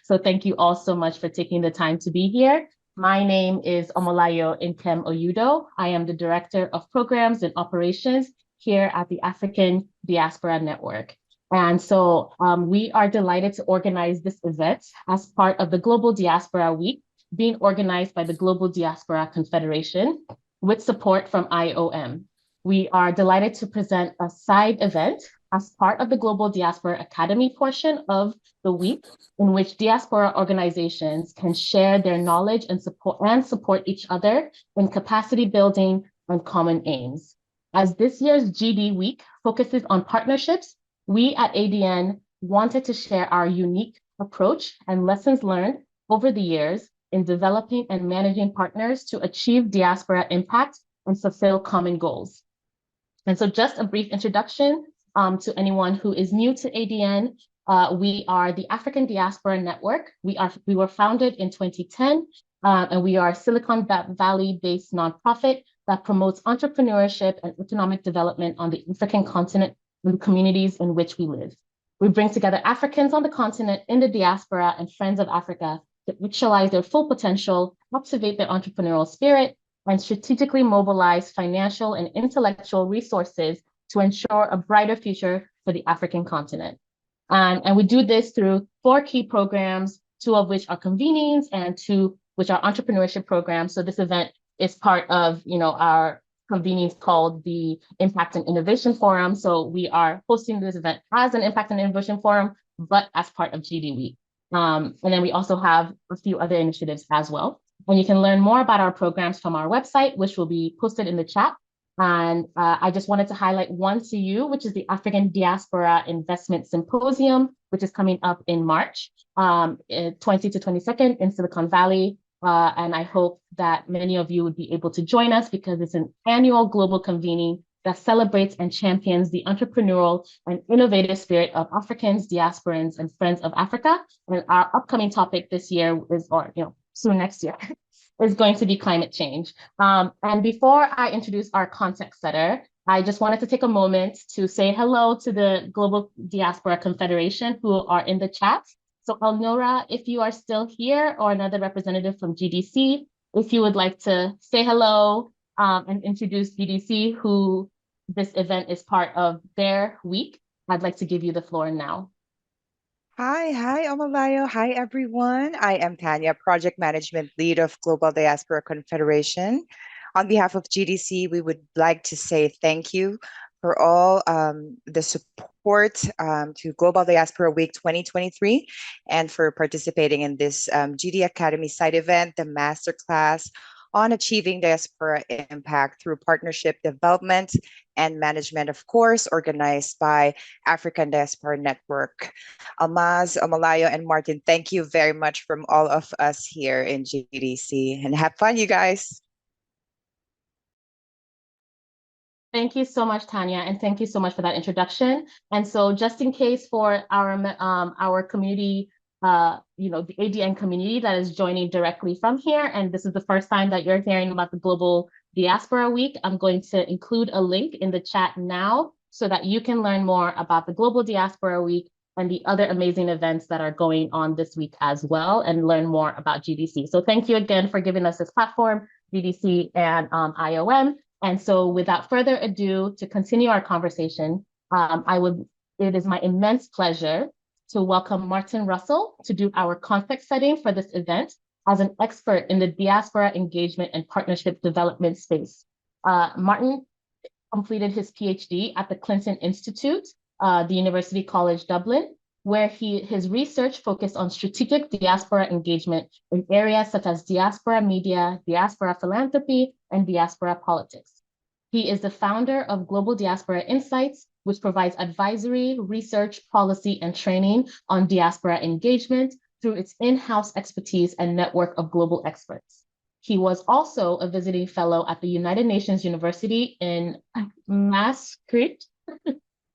So thank you all so much for taking the time to be here. My name is Omolayo Nkem Oyudo. I am the Director of Programs and Operations here at the African Diaspora Network. And so we are delighted to organize this event as part of the Global Diaspora Week, being organized by the Global Diaspora Confederation with support from IOM. We are delighted to present a side event as part of the Global Diaspora Academy portion of the week, in which diaspora organizations can share their knowledge and support each other in capacity building and common aims. As this year's GD Week focuses on partnerships, we at ADN wanted to share our unique approach and lessons learned over the years in developing and managing partners to achieve diaspora impact and fulfill common goals. And so just a brief introduction to anyone who is new to ADN. We are the African Diaspora Network. We were founded in 2010, and we are a Silicon Valley-based nonprofit that promotes entrepreneurship and economic development on the African continent and the communities in which we live. We bring together Africans on the continent, in the diaspora, and friends of Africa to actualize their full potential, activate their entrepreneurial spirit, and strategically mobilize financial and intellectual resources to ensure a brighter future for the African continent. And we do this through 4 key programs, 2 of which are convenings and 2 which are entrepreneurship programs. So this event is part of our convenings called the Impact and Innovation Forum. So we are hosting this event as an Impact and Innovation Forum, but as part of GD Week. And then we also have a few other initiatives as well. And you can learn more about our programs from our website, which will be posted in the chat. And I just wanted to highlight one to you, which is the African Diaspora Investment Symposium, which is coming up in March, 20 to 22nd in Silicon Valley. And I hope that many of you would be able to join us because it's an annual global convening that celebrates and champions the entrepreneurial and innovative spirit of Africans, diasporans, and friends of Africa. And our upcoming topic this year is, soon next year, is going to be climate change. And before I introduce our context setter, I just wanted to take a moment to say hello to the Global Diaspora Confederation who are in the chat. So Elnora, if you are still here, or another representative from GDC, if you would like to say hello and introduce GDC, who this event is part of their week, I'd like to give you the floor now. Hi, Omalayo. Hi, everyone. I am Tanya, Project Management Lead of Global Diaspora Confederation. On behalf of GDC, we would like to say thank you for all the support to Global Diaspora Week 2023 and for participating in this GD Academy side event, the Masterclass on achieving diaspora impact through partnership development and management, of course, organized by African Diaspora Network. Almaz, Omalayo, and Martin, thank you very much from all of us here in GDC, and have fun, you guys. Thank you so much, Tanya, and thank you so much for that introduction. And so just in case for our community, the ADN community that is joining directly from here, and this is the first time that you're hearing about the Global Diaspora Week, I'm going to include a link in the chat now so that you can learn more about the Global Diaspora Week and the other amazing events that are going on this week as well, and learn more about GDC. So thank you again for giving us this platform, GDC and IOM. And so without further ado, to continue our conversation, it is my immense pleasure to welcome Martin Russell to do our context setting for this event as an expert in the diaspora engagement and partnership development space. Martin completed his PhD at the Clinton Institute, the University College Dublin, where his research focused on strategic diaspora engagement in areas such as diaspora media, diaspora philanthropy, and diaspora politics. He is the founder of Global Diaspora Insights, which provides advisory, research, policy, and training on diaspora engagement through its in-house expertise and network of global experts. He was also a visiting fellow at the United Nations University in Maastricht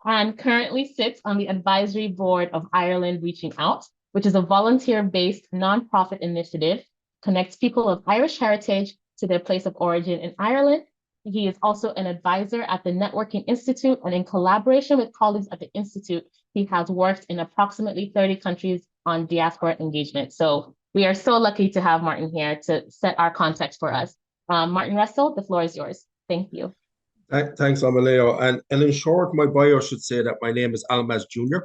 and currently sits on the advisory board of Ireland Reaching Out, which is a volunteer-based nonprofit initiative, connects people of Irish heritage to their place of origin in Ireland. He is also an advisor at the Networking Institute, and in collaboration with colleagues at the Institute, he has worked in approximately 30 countries on diaspora engagement. So we are so lucky to have Martin here to set our context for us. Martin Russell, the floor is yours. Thank you. Thanks, Amaleo. And in short, my bio should say that my name is Almaz Jr.,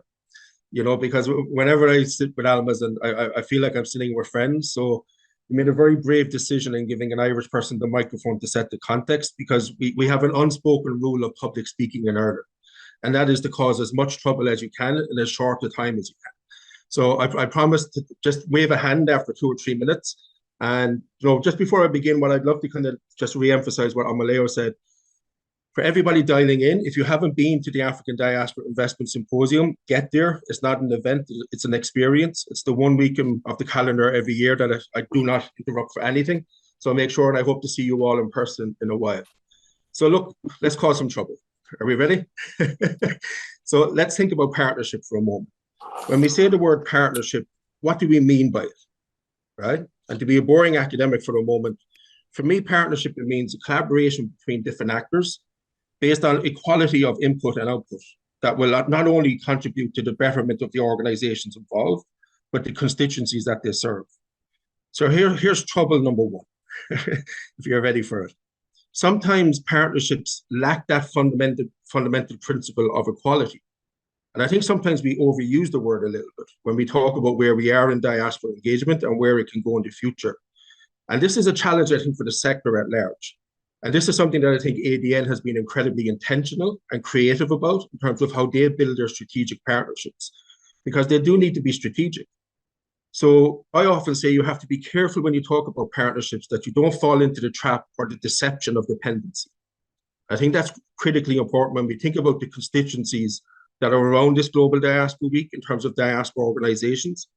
because whenever I sit with Almaz, and I feel like I'm sitting with friends. So we made a very brave decision in giving an Irish person the microphone to set the context, because we have an unspoken rule of public speaking in Ireland, and that is to cause as much trouble as you can in as short a time as you can. So I promise to just wave a hand after 2 or 3 minutes. And just before I begin, what I'd love to kind of just re-emphasize what Amaleo said. For everybody dialing in, if you haven't been to the African Diaspora Investment Symposium, get there. It's not an event, it's an experience. It's the 1 week of the calendar every year that I do not interrupt for anything. So make sure, and I hope to see you all in person in a while. So look, let's cause some trouble. Are we ready? So let's think about partnership for a moment. When we say the word partnership, what do we mean by it, right? And to be a boring academic for a moment, for me, partnership, it means a collaboration between different actors based on equality of input and output that will not only contribute to the betterment of the organizations involved, but the constituencies that they serve. So here's trouble number one, if you're ready for it. Sometimes partnerships lack that fundamental principle of equality. And I think sometimes we overuse the word a little bit when we talk about where we are in diaspora engagement and where it can go in the future. And this is a challenge, I think, for the sector at large. And this is something that I think ADN has been incredibly intentional and creative about in terms of how they build their strategic partnerships, because they do need to be strategic. So I often say you have to be careful when you talk about partnerships that you don't fall into the trap or the deception of dependency. I think that's critically important when we think about the constituencies that are around this Global Diaspora Week in terms of diaspora organizations.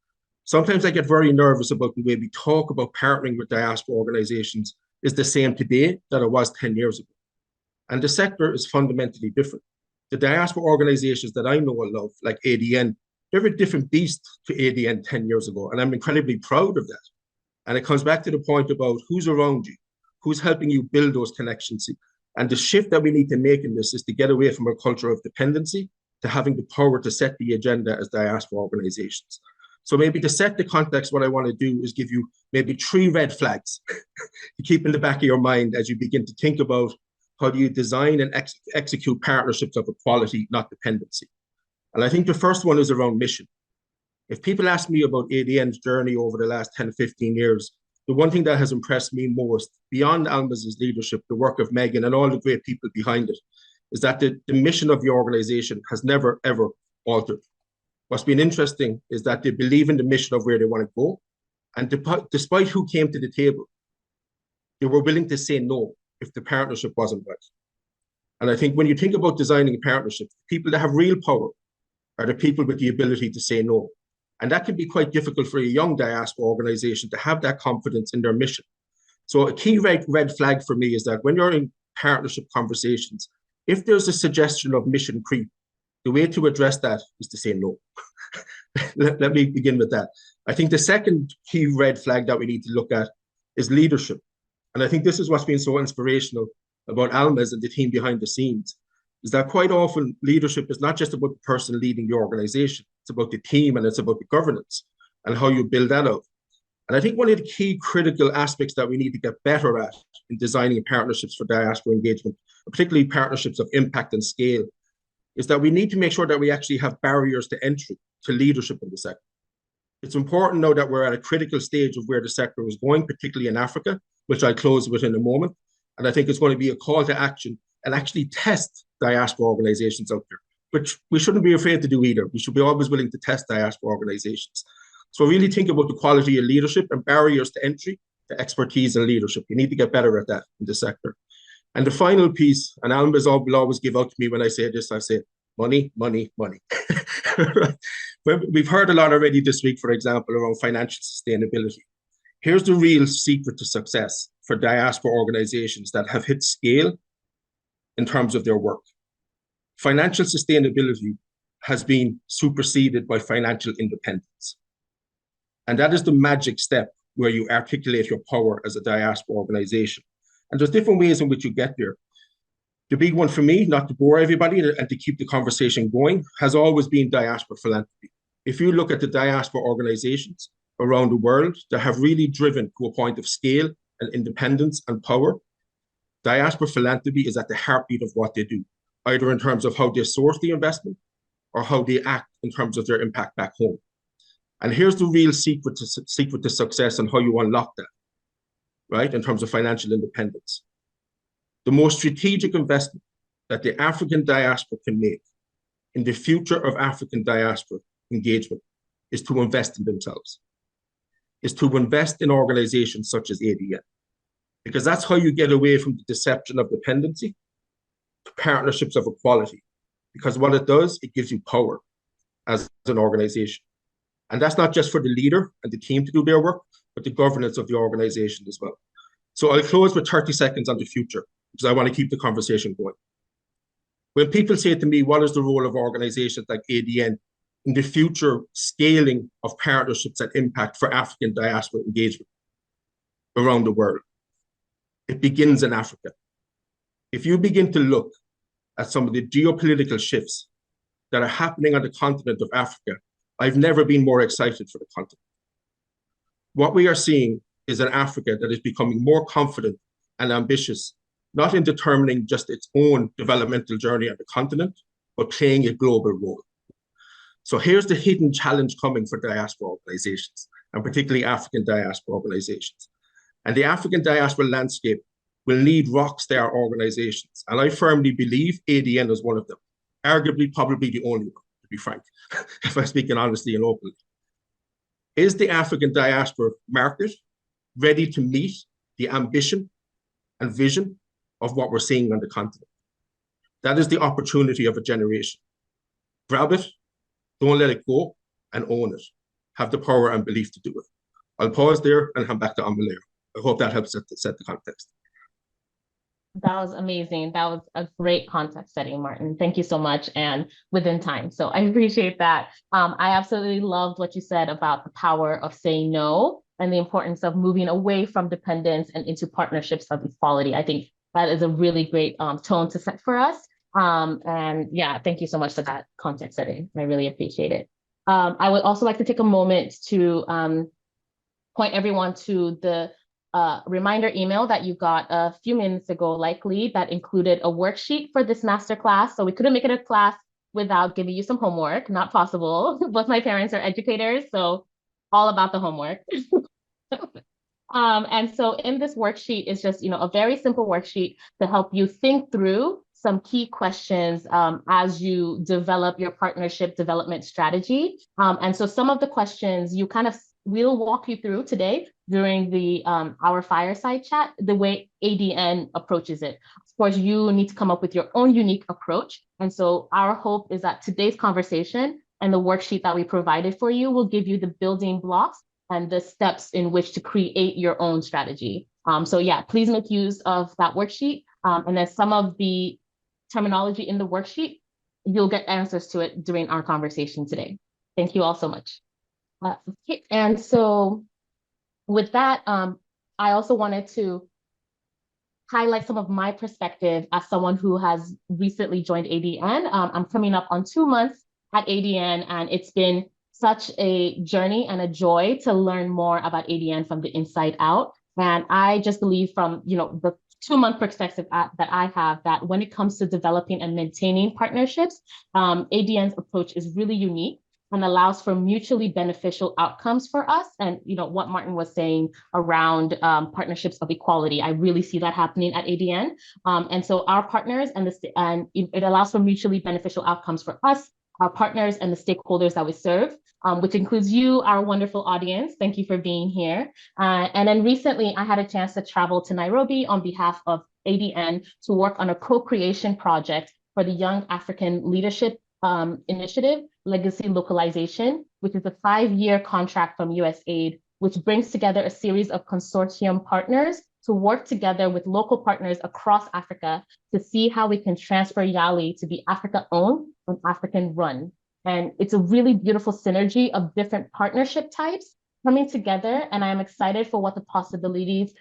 Sometimes I get very nervous about the way we talk about partnering with diaspora organizations is the same today that it was 10 years ago. And the sector is fundamentally different. The diaspora organizations that I know and love, like ADN, they're a different beast to ADN 10 years ago. And I'm incredibly proud of that. And it comes back to the point about who's around you, who's helping you build those connections. And the shift that we need to make in this is to get away from a culture of dependency to having the power to set the agenda as diaspora organizations. So maybe to set the context, what I want to do is give you maybe 3 red flags to keep in the back of your mind as you begin to think about how do you design and execute partnerships of equality, not dependency. And I think the first one is around mission. If people ask me about ADN's journey over the last 10, 15 years, the one thing that has impressed me most, beyond Almaz's leadership, the work of Megan and all the great people behind it, is that the mission of the organization has never, ever altered. What's been interesting is that they believe in the mission of where they want to go. And despite who came to the table, they were willing to say no if the partnership wasn't right. And I think when you think about designing a partnership, people that have real power are the people with the ability to say no. And that can be quite difficult for a young diaspora organization to have that confidence in their mission. So a key red flag for me is that when you're in partnership conversations, if there's a suggestion of mission creep, the way to address that is to say no. Let me begin with that. I think the second key red flag that we need to look at is leadership. And I think this is what's been so inspirational about Almaz and the team behind the scenes, is that quite often leadership is not just about the person leading the organization. It's about the team and it's about the governance and how you build that out. And I think one of the key critical aspects that we need to get better at in designing partnerships for diaspora engagement, particularly partnerships of impact and scale, is that we need to make sure that we actually have barriers to entry to leadership in the sector. It's important now that we're at a critical stage of where the sector is going, particularly in Africa, which I'll close with in a moment. And I think it's going to be a call to action and actually test diaspora organizations out there, which we shouldn't be afraid to do either. We should be always willing to test diaspora organizations. So really think about the quality of leadership and barriers to entry to expertise and leadership. You need to get better at that in the sector. And the final piece, and Almaz will always give out to me when I say this, I say, money, money, money. We've heard a lot already this week, for example, around financial sustainability. Here's the real secret to success for diaspora organizations that have hit scale in terms of their work. Financial sustainability has been superseded by financial independence. And that is the magic step where you articulate your power as a diaspora organization. And there's different ways in which you get there. The big one for me, not to bore everybody and to keep the conversation going, has always been diaspora philanthropy. if you look at the diaspora organizations around the world that have really driven to a point of scale and independence and power, diaspora philanthropy is at the heartbeat of what they do, either in terms of how they source the investment or how they act in terms of their impact back home. And here's the real secret to success and how you unlock that, right, in terms of financial independence. The most strategic investment that the African diaspora can make in the future of African diaspora engagement is to invest in themselves, is to invest in organizations such as ADN, because that's how you get away from the deception of dependency to partnerships of equality. Because what it does, it gives you power as an organization. And that's not just for the leader and the team to do their work, but the governance of the organization as well. So I'll close with 30 seconds on the future, because I want to keep the conversation going. When people say to me, what is the role of organizations like ADN in the future scaling of partnerships that impact for African diaspora engagement around the world? It begins in Africa. If you begin to look at some of the geopolitical shifts that are happening on the continent of Africa, I've never been more excited for the continent. What we are seeing is an Africa that is becoming more confident and ambitious, not in determining just its own developmental journey on the continent, but playing a global role. So here's the hidden challenge coming for diaspora organizations, and particularly African diaspora organizations. And the African diaspora landscape will need rock star organizations. And I firmly believe ADN is one of them, arguably probably the only one, to be frank, if I'm speaking honestly and openly. Is the African diaspora market ready to meet the ambition and vision of what we're seeing on the continent? That is the opportunity of a generation. Grab it, don't let it go, and own it. Have the power and belief to do it. I'll pause there and hand back to Amaleo. I hope that helps set the context. That was amazing. That was a great context setting, Martin. Thank you so much, and within time. So I appreciate that. I absolutely loved what you said about the power of saying no and the importance of moving away from dependence and into partnerships of equality. I think that is a really great tone to set for us. And yeah, thank you so much for that context setting. I really appreciate it. I would also like to take a moment to point everyone to the reminder email that you got a few minutes ago, likely, that included a worksheet for this masterclass. So we couldn't make it a class without giving you some homework, not possible. Both my parents are educators, so all about the homework. And so in this worksheet is just, a very simple worksheet to help you think through some key questions as you develop your partnership development strategy. And so some of the questions we'll walk you through today during the our fireside chat, the way ADN approaches it. Of course, you need to come up with your own unique approach. And so our hope is that today's conversation and the worksheet that we provided for you will give you the building blocks and the steps in which to create your own strategy. So yeah, please make use of that worksheet. And then some of the terminology in the worksheet, you'll get answers to it during our conversation today. Thank you all so much. Okay. And so with that, I also wanted to highlight some of my perspective as someone who has recently joined ADN. I'm coming up on 2 months at ADN, and it's been such a journey and a joy to learn more about ADN from the inside out. And I just believe from, the 2-month perspective that I have, that when it comes to developing and maintaining partnerships, ADN's approach is really unique and allows for mutually beneficial outcomes for us. And what Martin was saying around partnerships of equality, I really see that happening at ADN. And so our partners and it allows for mutually beneficial outcomes for us, our partners, and the stakeholders that we serve, which includes you, our wonderful audience. Thank you for being here. And then recently, I had a chance to travel to Nairobi on behalf of ADN to work on a co-creation project for the Young African Leadership Initiative, Legacy Localization, which is a 5-year contract from USAID, which brings together a series of consortium partners to work together with local partners across Africa to see how we can transfer YALI to be Africa-owned and African-run. And it's a really beautiful synergy of different partnership types coming together, and I'm excited for what the possibilities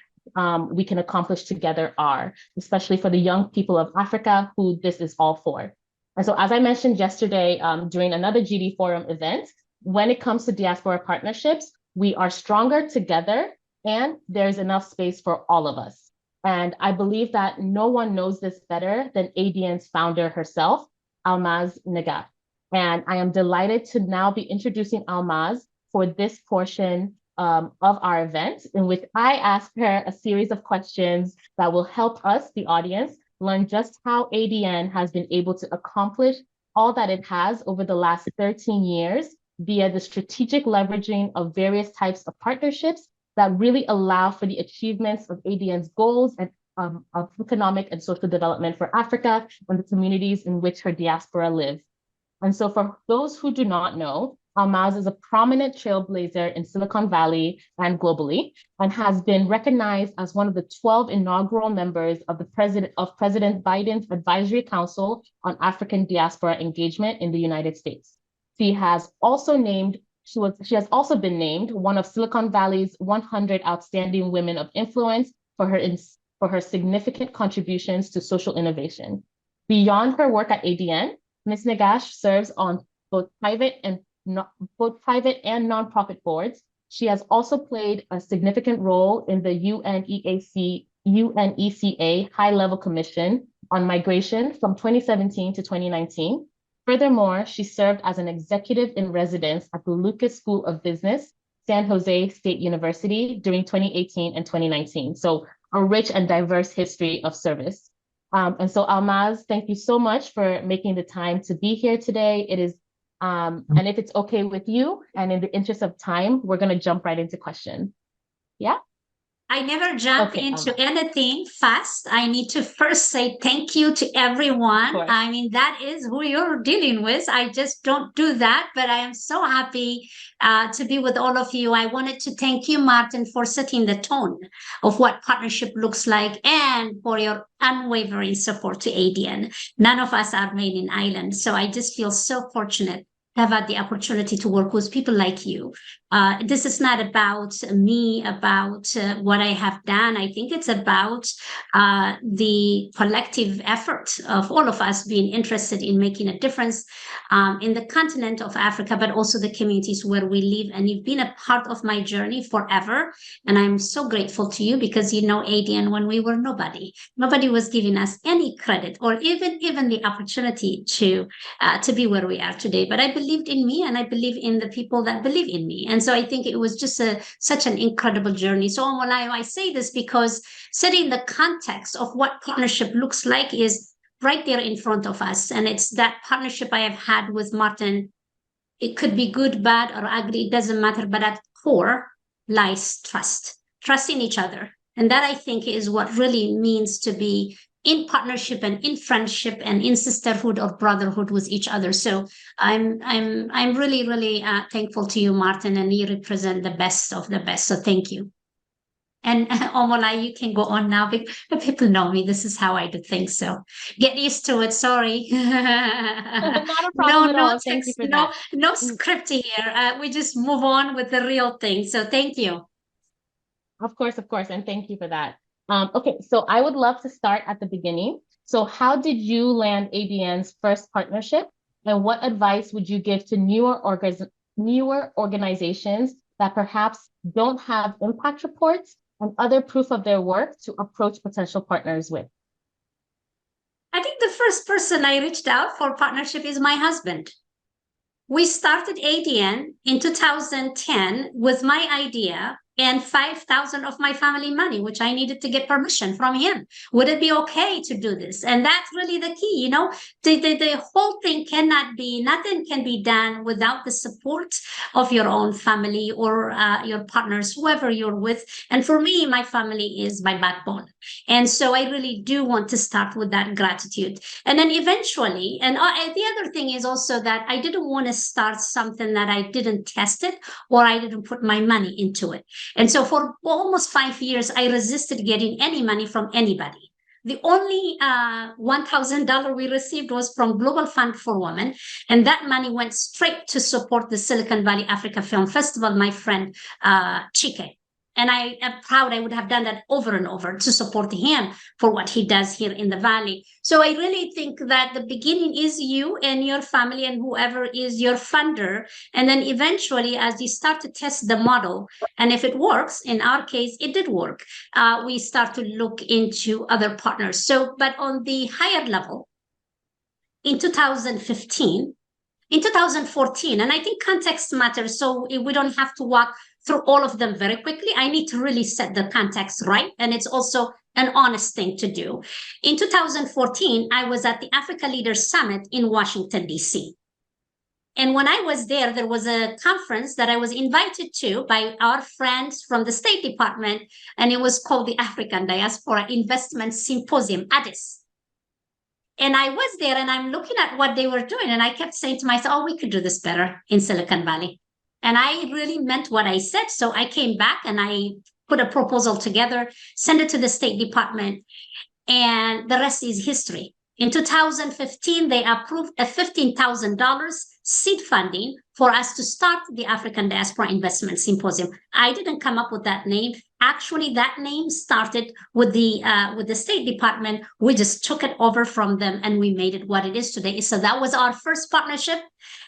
we can accomplish together are, especially for the young people of Africa who this is all for. And so as I mentioned yesterday during another GD Forum event, when it comes to diaspora partnerships, we are stronger together and there's enough space for all of us. And I believe that no one knows this better than ADN's founder herself, Almaz Nagaf. And I am delighted to now be introducing Almaz for this portion of our event, in which I ask her a series of questions that will help us, the audience, learn just how ADN has been able to accomplish all that it has over the last 13 years via the strategic leveraging of various types of partnerships that really allow for the achievements of ADN's goals and of economic and social development for Africa and the communities in which her diaspora live. And so for those who do not know, Almaz is a prominent trailblazer in Silicon Valley and globally, and has been recognized as one of the 12 inaugural members of President Biden's Advisory Council on African Diaspora Engagement in the United States. She has also been named one of Silicon Valley's 100 Outstanding Women of Influence for her significant contributions to social innovation. Beyond her work at ADN, Ms. Nagash serves on both private and nonprofit boards. She has also played a significant role in the UNECA High-Level Commission on Migration from 2017 to 2019. Furthermore, she served as an executive in residence at the Lucas School of Business, San Jose State University during 2018 and 2019. So a rich and diverse history of service. And so Almaz, thank you so much for making the time to be here today. It is, and if it's okay with you, and in the interest of time, we're going to jump right into questions. Yeah? I never jump into anything fast. I need to first say thank you to everyone. I mean, that is who you're dealing with. I just don't do that, but I am so happy to be with all of you. I wanted to thank you, Martin, for setting the tone of what partnership looks like and for your unwavering support to ADN. None of us are made in Ireland, so I just feel so fortunate to have had the opportunity to work with people like you. This is not about me, about what I have done. I think it's about the collective effort of all of us being interested in making a difference in the continent of Africa, but also the communities where we live. And you've been a part of my journey forever. And I'm so grateful to you because, you know, ADN, when we were nobody was giving us any credit or even the opportunity to be where we are today. But I believed in me and I believe in the people that believe in me. And so I think it was just such an incredible journey. So Omolayo, I say this because setting the context of what partnership looks like is right there in front of us. And it's that partnership I have had with Martin. It could be good, bad, or ugly. It doesn't matter. But at core lies trust in each other. And that I think is what really means to be in partnership and in friendship and in sisterhood or brotherhood with each other. So I'm really, really thankful to you, Martin, and you represent the best of the best. So thank you. And Omola, you can go on now. But people know me. This is how I do things. So get used to it. Sorry. Not a problem at all. Thank you for that. No script here. We just move on with the real thing. So thank you. Of course. And thank you for that. Okay, so I would love to start at the beginning. So how did you land ADN's first partnership? And what advice would you give to newer organizations that perhaps don't have impact reports and other proof of their work to approach potential partners with? I think the first person I reached out for partnership is my husband. We started ADN in 2010 with my idea and 5,000 of my family money, which I needed to get permission from him. Would it be okay to do this? And that's really the key, you know, the whole thing nothing can be done without the support of your own family or your partners, whoever you're with. And for me, my family is my backbone. And so I really do want to start with that gratitude. And then eventually, and the other thing is also that I didn't want to start something that I didn't test it or I didn't put my money into it. And so for almost 5 years, I resisted getting any money from anybody. The only $1,000 we received was from Global Fund for Women. And that money went straight to support the Silicon Valley Africa Film Festival, my friend Chike. And I am proud I would have done that over and over to support him for what he does here in the Valley. So I really think that the beginning is you and your family and whoever is your funder. And then eventually, as you start to test the model, and if it works, in our case, it did work, we start to look into other partners. So, but on the higher level, in 2015, in 2014, and I think context matters, so we don't have to walk through all of them very quickly. I need to really set the context right, and it's also an honest thing to do. In 2014, I was at the Africa Leaders Summit in Washington, D.C. And when I was there, there was a conference that I was invited to by our friends from the State Department, and it was called the African Diaspora Investment Symposium, ADIS. And I was there and I'm looking at what they were doing. And I kept saying to myself, oh, we could do this better in Silicon Valley. And I really meant what I said. So I came back and I put a proposal together, sent it to the State Department, and the rest is history. In 2015, they approved a $15,000 seed funding for us to start the African Diaspora Investment Symposium. I didn't come up with that name. Actually, that name started with the State Department. We just took it over from them and we made it what it is today. So that was our first partnership.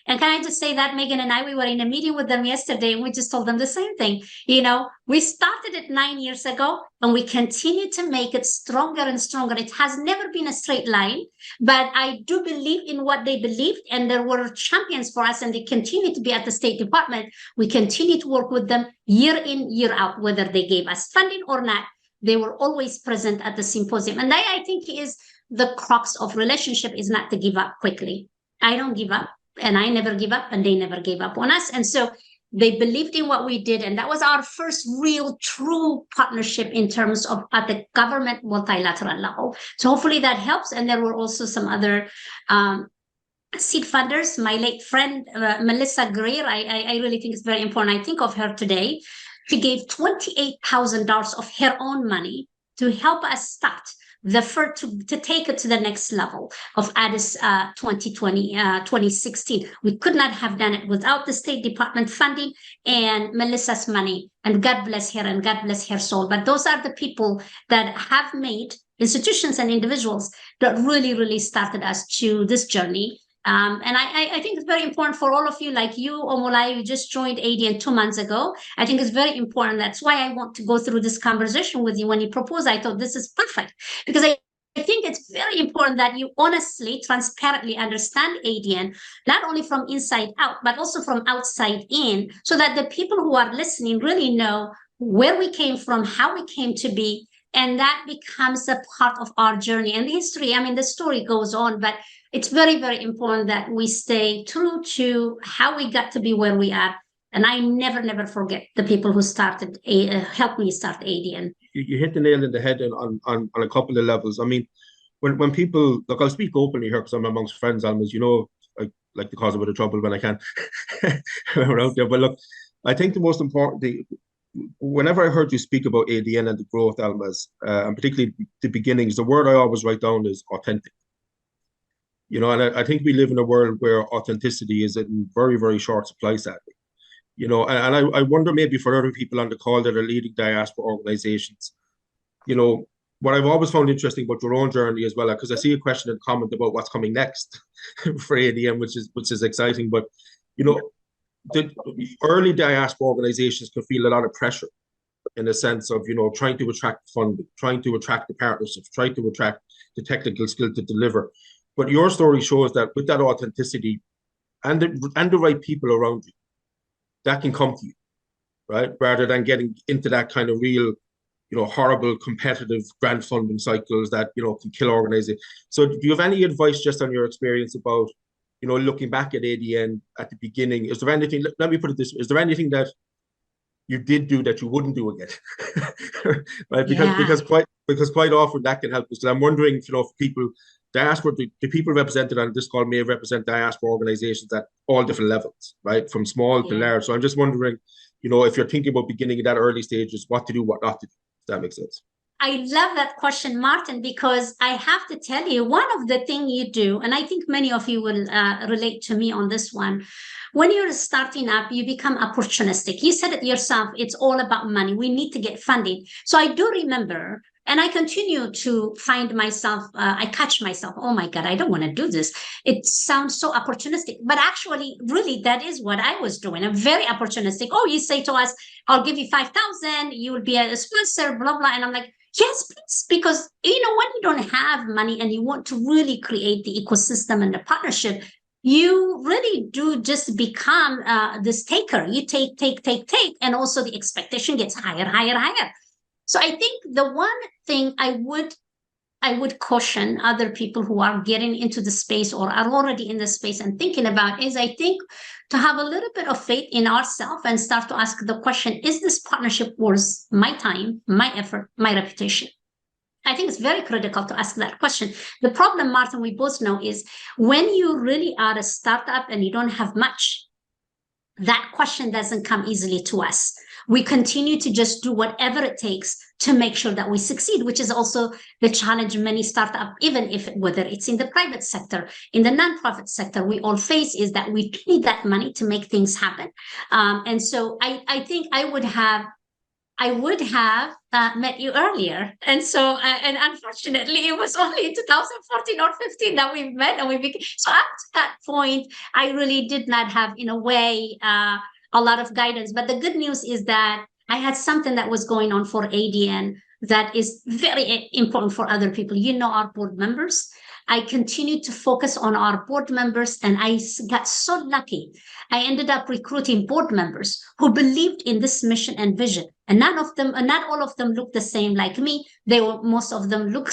And can I just say that Megan and I, we were in a meeting with them yesterday and we just told them the same thing. You know, we started it 9 years ago and we continue to make it stronger and stronger. It has never been a straight line, but I do believe in what they believed and there were champions for us and they continue to be at the State Department. We continue to work with them year in, year out, whether they gave us funding or not. They were always present at the symposium. And that, I think, is the crux of relationship, is not to give up quickly. I don't give up. And I never give up, and they never gave up on us. And so they believed in what we did. And that was our first real, true partnership in terms of at the government multilateral level. So hopefully that helps. And there were also some other seed funders. My late friend, Melissa Greer, I really think it's very important. I think of her today. She gave $28,000 of her own money to help us start to take it to the next level of ADIS 2016. We could not have done it without the State Department funding and Melissa's money. And God bless her and God bless her soul. But those are the people that have made institutions and individuals that really, really started us to this journey. And I think it's very important for all of you, like you, Omolai, you just joined ADN 2 months ago. I think it's very important. That's why I want to go through this conversation with you. When you proposed, I thought this is perfect because I think it's very important that you honestly, transparently understand ADN, not only from inside out, but also from outside in, so that the people who are listening really know where we came from, how we came to be, and that becomes a part of our journey and the history. I mean, the story goes on, but it's very, very important that we stay true to how we got to be where we are. And I never forget the people who started, helped me start ADN. You hit the nail in the head on a couple of levels. I mean, when people, look, I'll speak openly here because I'm amongst friends, Almas, you know, I like to cause a bit of trouble when I can around there. But look, I think the most important thing, whenever I heard you speak about ADN and the growth, Almas, and particularly the beginnings, the word I always write down is authentic. You know, and I think we live in a world where authenticity is in very, very short supply, sadly. You know, and I wonder maybe for other people on the call that are leading diaspora organizations, you know, what I've always found interesting about your own journey as well, because I see a question and comment about what's coming next for ADN, which is exciting. But, you know, the early diaspora organizations can feel a lot of pressure in the sense of, you know, trying to attract funding, trying to attract the partnerships, trying to attract the technical skill to deliver. But your story shows that with that authenticity and the right people around you, that can come to you, right? Rather than getting into that kind of real, you know, horrible competitive grant funding cycles that, you know, can kill organizations. So do you have any advice just on your experience about, you know, looking back at ADN at the beginning? Is there anything, let me put it this way, is there anything that you did do that you wouldn't do again? Right? Because quite often that can help us. I'm wondering, you know, for people, diaspora, the people represented on this call may represent diaspora organizations at all different levels, right? From small to large. So I'm just wondering, you know, if you're thinking about beginning at that early stages, what to do, what not to do. Does that make sense? I love that question, Martin, because I have to tell you, one of the things you do, and I think many of you will relate to me on this one, when you're starting up, you become opportunistic. You said it yourself, it's all about money. We need to get funding. So I do remember, and I continue to find myself, I catch myself, oh my God, I don't want to do this. It sounds so opportunistic, but actually, really, that is what I was doing. I'm very opportunistic. Oh, you say to us, I'll give you 5,000, you will be a sponsor, blah, blah. And I'm like, yes, please, because when you don't have money and you want to really create the ecosystem and the partnership, you really do just become this taker. You take, and also the expectation gets higher, higher, higher. So I think the one thing I would caution other people who are getting into the space or are already in the space and thinking about is, I think, to have a little bit of faith in ourselves and start to ask the question, is this partnership worth my time, my effort, my reputation? I think it's very critical to ask that question. The problem, Martin, we both know is when you really are a startup and you don't have much, that question doesn't come easily to us. We continue to just do whatever it takes to make sure that we succeed, which is also the challenge many startups, even if whether it's in the private sector, in the nonprofit sector, we all face is that we need that money to make things happen. And so I think I would have met you earlier. And so, and unfortunately, it was only in 2014 or 15 that we met and we became. So after that point, I really did not have, in a way, a lot of guidance. But the good news is that I had something that was going on for ADN that is very important for other people. Our board members. I continued to focus on our board members, and I got so lucky. I ended up recruiting board members who believed in this mission and vision. And not all of them look the same like me. Some of them look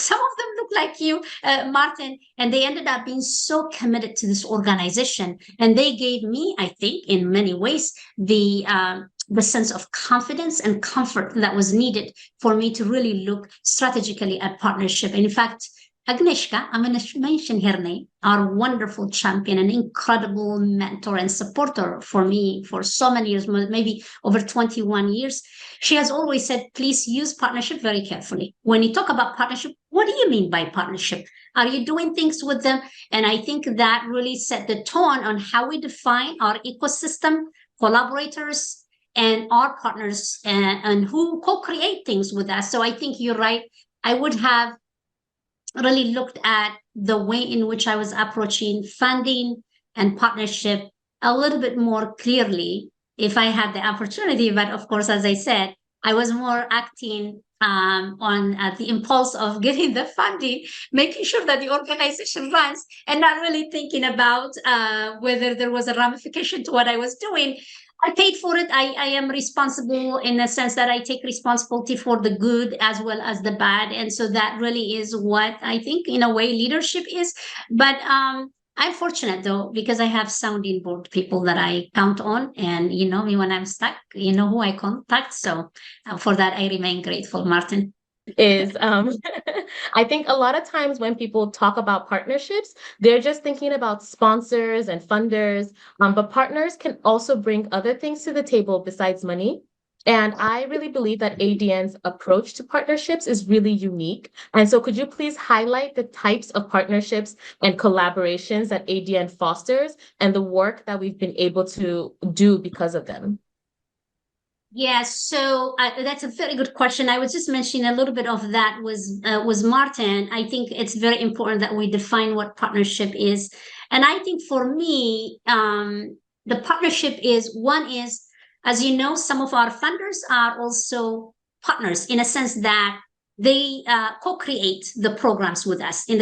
like you, Martin, and they ended up being so committed to this organization. And they gave me, I think, in many ways, the sense of confidence and comfort that was needed for me to really look strategically at partnership. And in fact, Agnieszka, I'm going to mention her name, our wonderful champion, an incredible mentor and supporter for me for so many years, maybe over 21 years. She has always said, please use partnership very carefully. When you talk about partnership, what do you mean by partnership? Are you doing things with them? And I think that really set the tone on how we define our ecosystem, collaborators, and our partners, and who co-create things with us. So I think you're right. I would have really looked at the way in which I was approaching funding and partnership a little bit more clearly if I had the opportunity. But of course, as I said, I was more acting on the impulse of getting the funding, making sure that the organization runs, and not really thinking about whether there was a ramification to what I was doing. I paid for it. I am responsible in the sense that I take responsibility for the good as well as the bad. And so that really is what I think, in a way, leadership is. But I'm fortunate, though, because I have sounding board people that I count on. And me when I'm stuck, who I contact. So for that, I remain grateful, Martin. I think a lot of times when people talk about partnerships, they're just thinking about sponsors and funders, but partners can also bring other things to the table besides money. And I really believe that ADN's approach to partnerships is really unique. And so could you please highlight the types of partnerships and collaborations that ADN fosters and the work that we've been able to do because of them? Yes, so that's a very good question. I was just mentioning a little bit of that was Martin. I think it's very important that we define what partnership is. And I think for me, the partnership is, as you know, some of our funders are also partners in a sense that they co-create the programs with us. In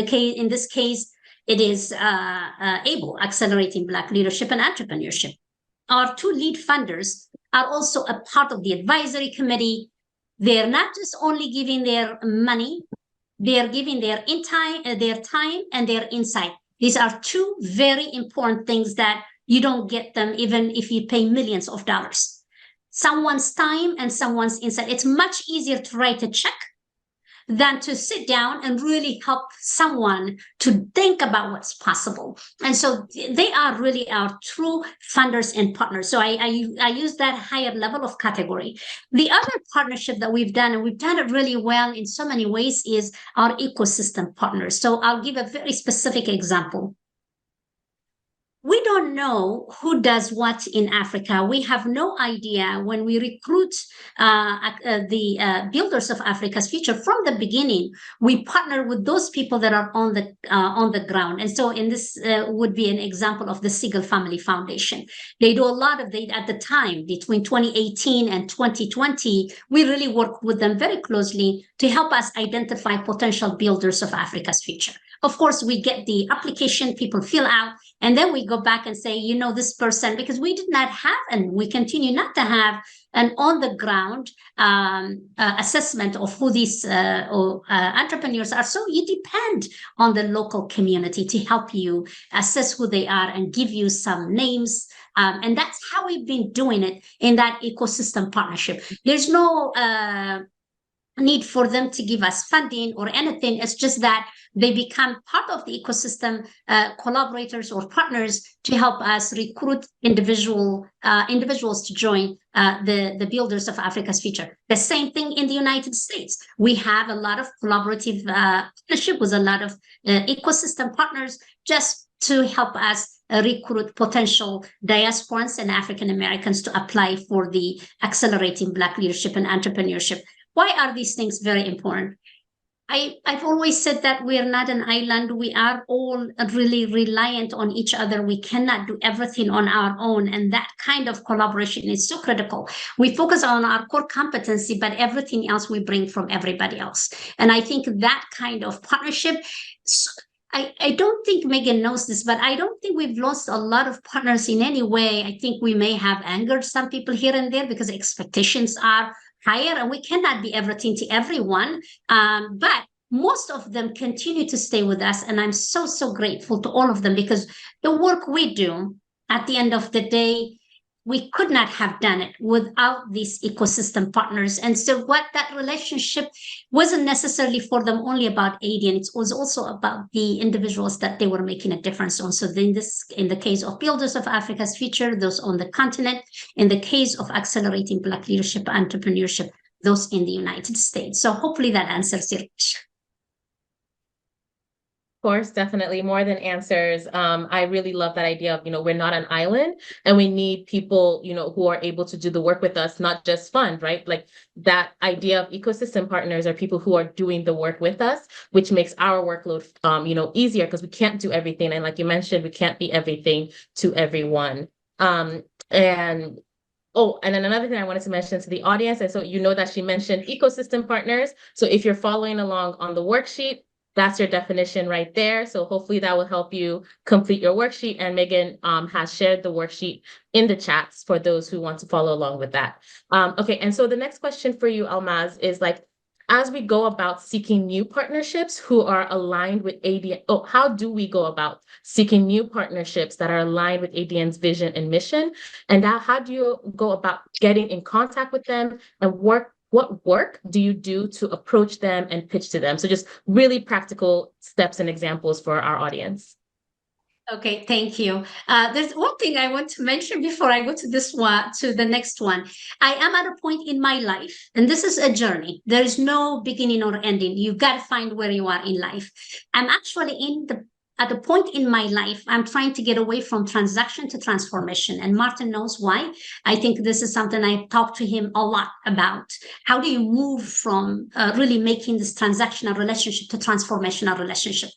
this case, it is ABLE, Accelerating Black Leadership and Entrepreneurship. Our two lead funders are also a part of the advisory committee. They're not just only giving their money, they're giving their time and their insight. These are two very important things that you don't get them even if you pay millions of dollars. Someone's time and someone's insight. It's much easier to write a check than to sit down and really help someone to think about what's possible. And so they are really our true funders and partners. So I use that higher level of category. The other partnership that we've done, and we've done it really well in so many ways, is our ecosystem partners. So I'll give a very specific example. We don't know who does what in Africa. We have no idea. When we recruit the builders of Africa's future from the beginning, we partner with those people that are on the ground. And so, in this would be an example of the Siegel Family Foundation. They do a lot of at the time between 2018 and 2020. We really worked with them very closely to help us identify potential builders of Africa's future. Of course, we get the application, people fill out, and then we go back and say, this person, because we did not have, and we continue not to have, an on-the-ground assessment of who these entrepreneurs are. So you depend on the local community to help you assess who they are and give you some names. And that's how we've been doing it in that ecosystem partnership. There's no need for them to give us funding or anything. It's just that they become part of the ecosystem, collaborators or partners, to help us recruit individuals to join the builders of Africa's future. The same thing in the United States. We have a lot of collaborative partnership with a lot of ecosystem partners, just to help us recruit potential diasporans and African Americans to apply for the Accelerating Black Leadership and Entrepreneurship. Why are these things very important? I've always said that we are not an island. We are all really reliant on each other. We cannot do everything on our own. And that kind of collaboration is so critical. We focus on our core competency, but everything else we bring from everybody else. And I think that kind of partnership, I don't think Megan knows this, but I don't think we've lost a lot of partners in any way. I think we may have angered some people here and there because expectations are higher, and we cannot be everything to everyone. But most of them continue to stay with us. And I'm so, so grateful to all of them, because the work we do, at the end of the day, we could not have done it without these ecosystem partners. And so what that relationship wasn't necessarily for them only about ADN. It was also about the individuals that they were making a difference on. So in the case of Builders of Africa's Future, those on the continent. In the case of Accelerating Black Leadership and Entrepreneurship, those in the United States. So hopefully that answers your question. Course, definitely more than answers. I really love that idea of, we're not an island, and we need people, who are able to do the work with us, not just fund, right? Like that idea of ecosystem partners are people who are doing the work with us, which makes our workload, easier, because we can't do everything. And like you mentioned, we can't be everything to everyone. And then another thing I wanted to mention to the audience, and so that she mentioned ecosystem partners. So if you're following along on the worksheet, that's your definition right there. So hopefully that will help you complete your worksheet. And Megan has shared the worksheet in the chats for those who want to follow along with that. Okay, and so the next question for you, Almaz, is as we go about seeking new partnerships who are aligned with ADN, how do we go about seeking new partnerships that are aligned with ADN's vision and mission? And how do you go about getting in contact with them, and what work do you do to approach them and pitch to them? So just really practical steps and examples for our audience. Okay, thank you. There's one thing I want to mention before I go to the next one. I am at a point in my life, and this is a journey. There is no beginning or ending. You've got to find where you are in life. I'm actually at a point in my life, I'm trying to get away from transaction to transformation. And Martin knows why. I think this is something I talk to him a lot about. How do you move from really making this transactional relationship to transformational relationship?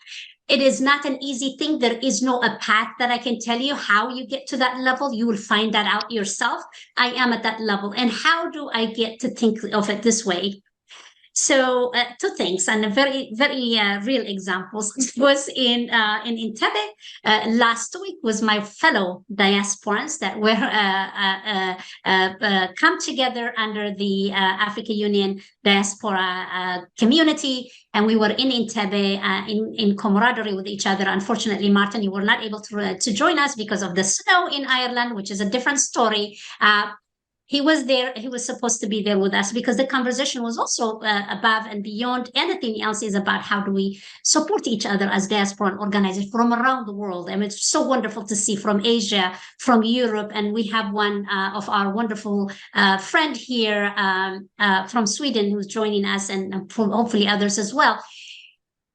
It is not an easy thing. There is no a path that I can tell you how you get to that level. You will find that out yourself. I am at that level. And how do I get to think of it this way? So two things, and a very, very real examples. It was in Entebbe last week. Was my fellow diasporans that were come together under the Africa Union Diaspora community, and we were in Entebbe in camaraderie with each other. Unfortunately, Martin, you were not able to join us because of the snow in Ireland, which is a different story. he was there. He was supposed to be there with us because the conversation was also above and beyond anything else. Is about how do we support each other as diaspora organizers from around the world. I mean, it's so wonderful to see from Asia, from Europe, and we have one of our wonderful friend here from Sweden who's joining us, and from hopefully others as well.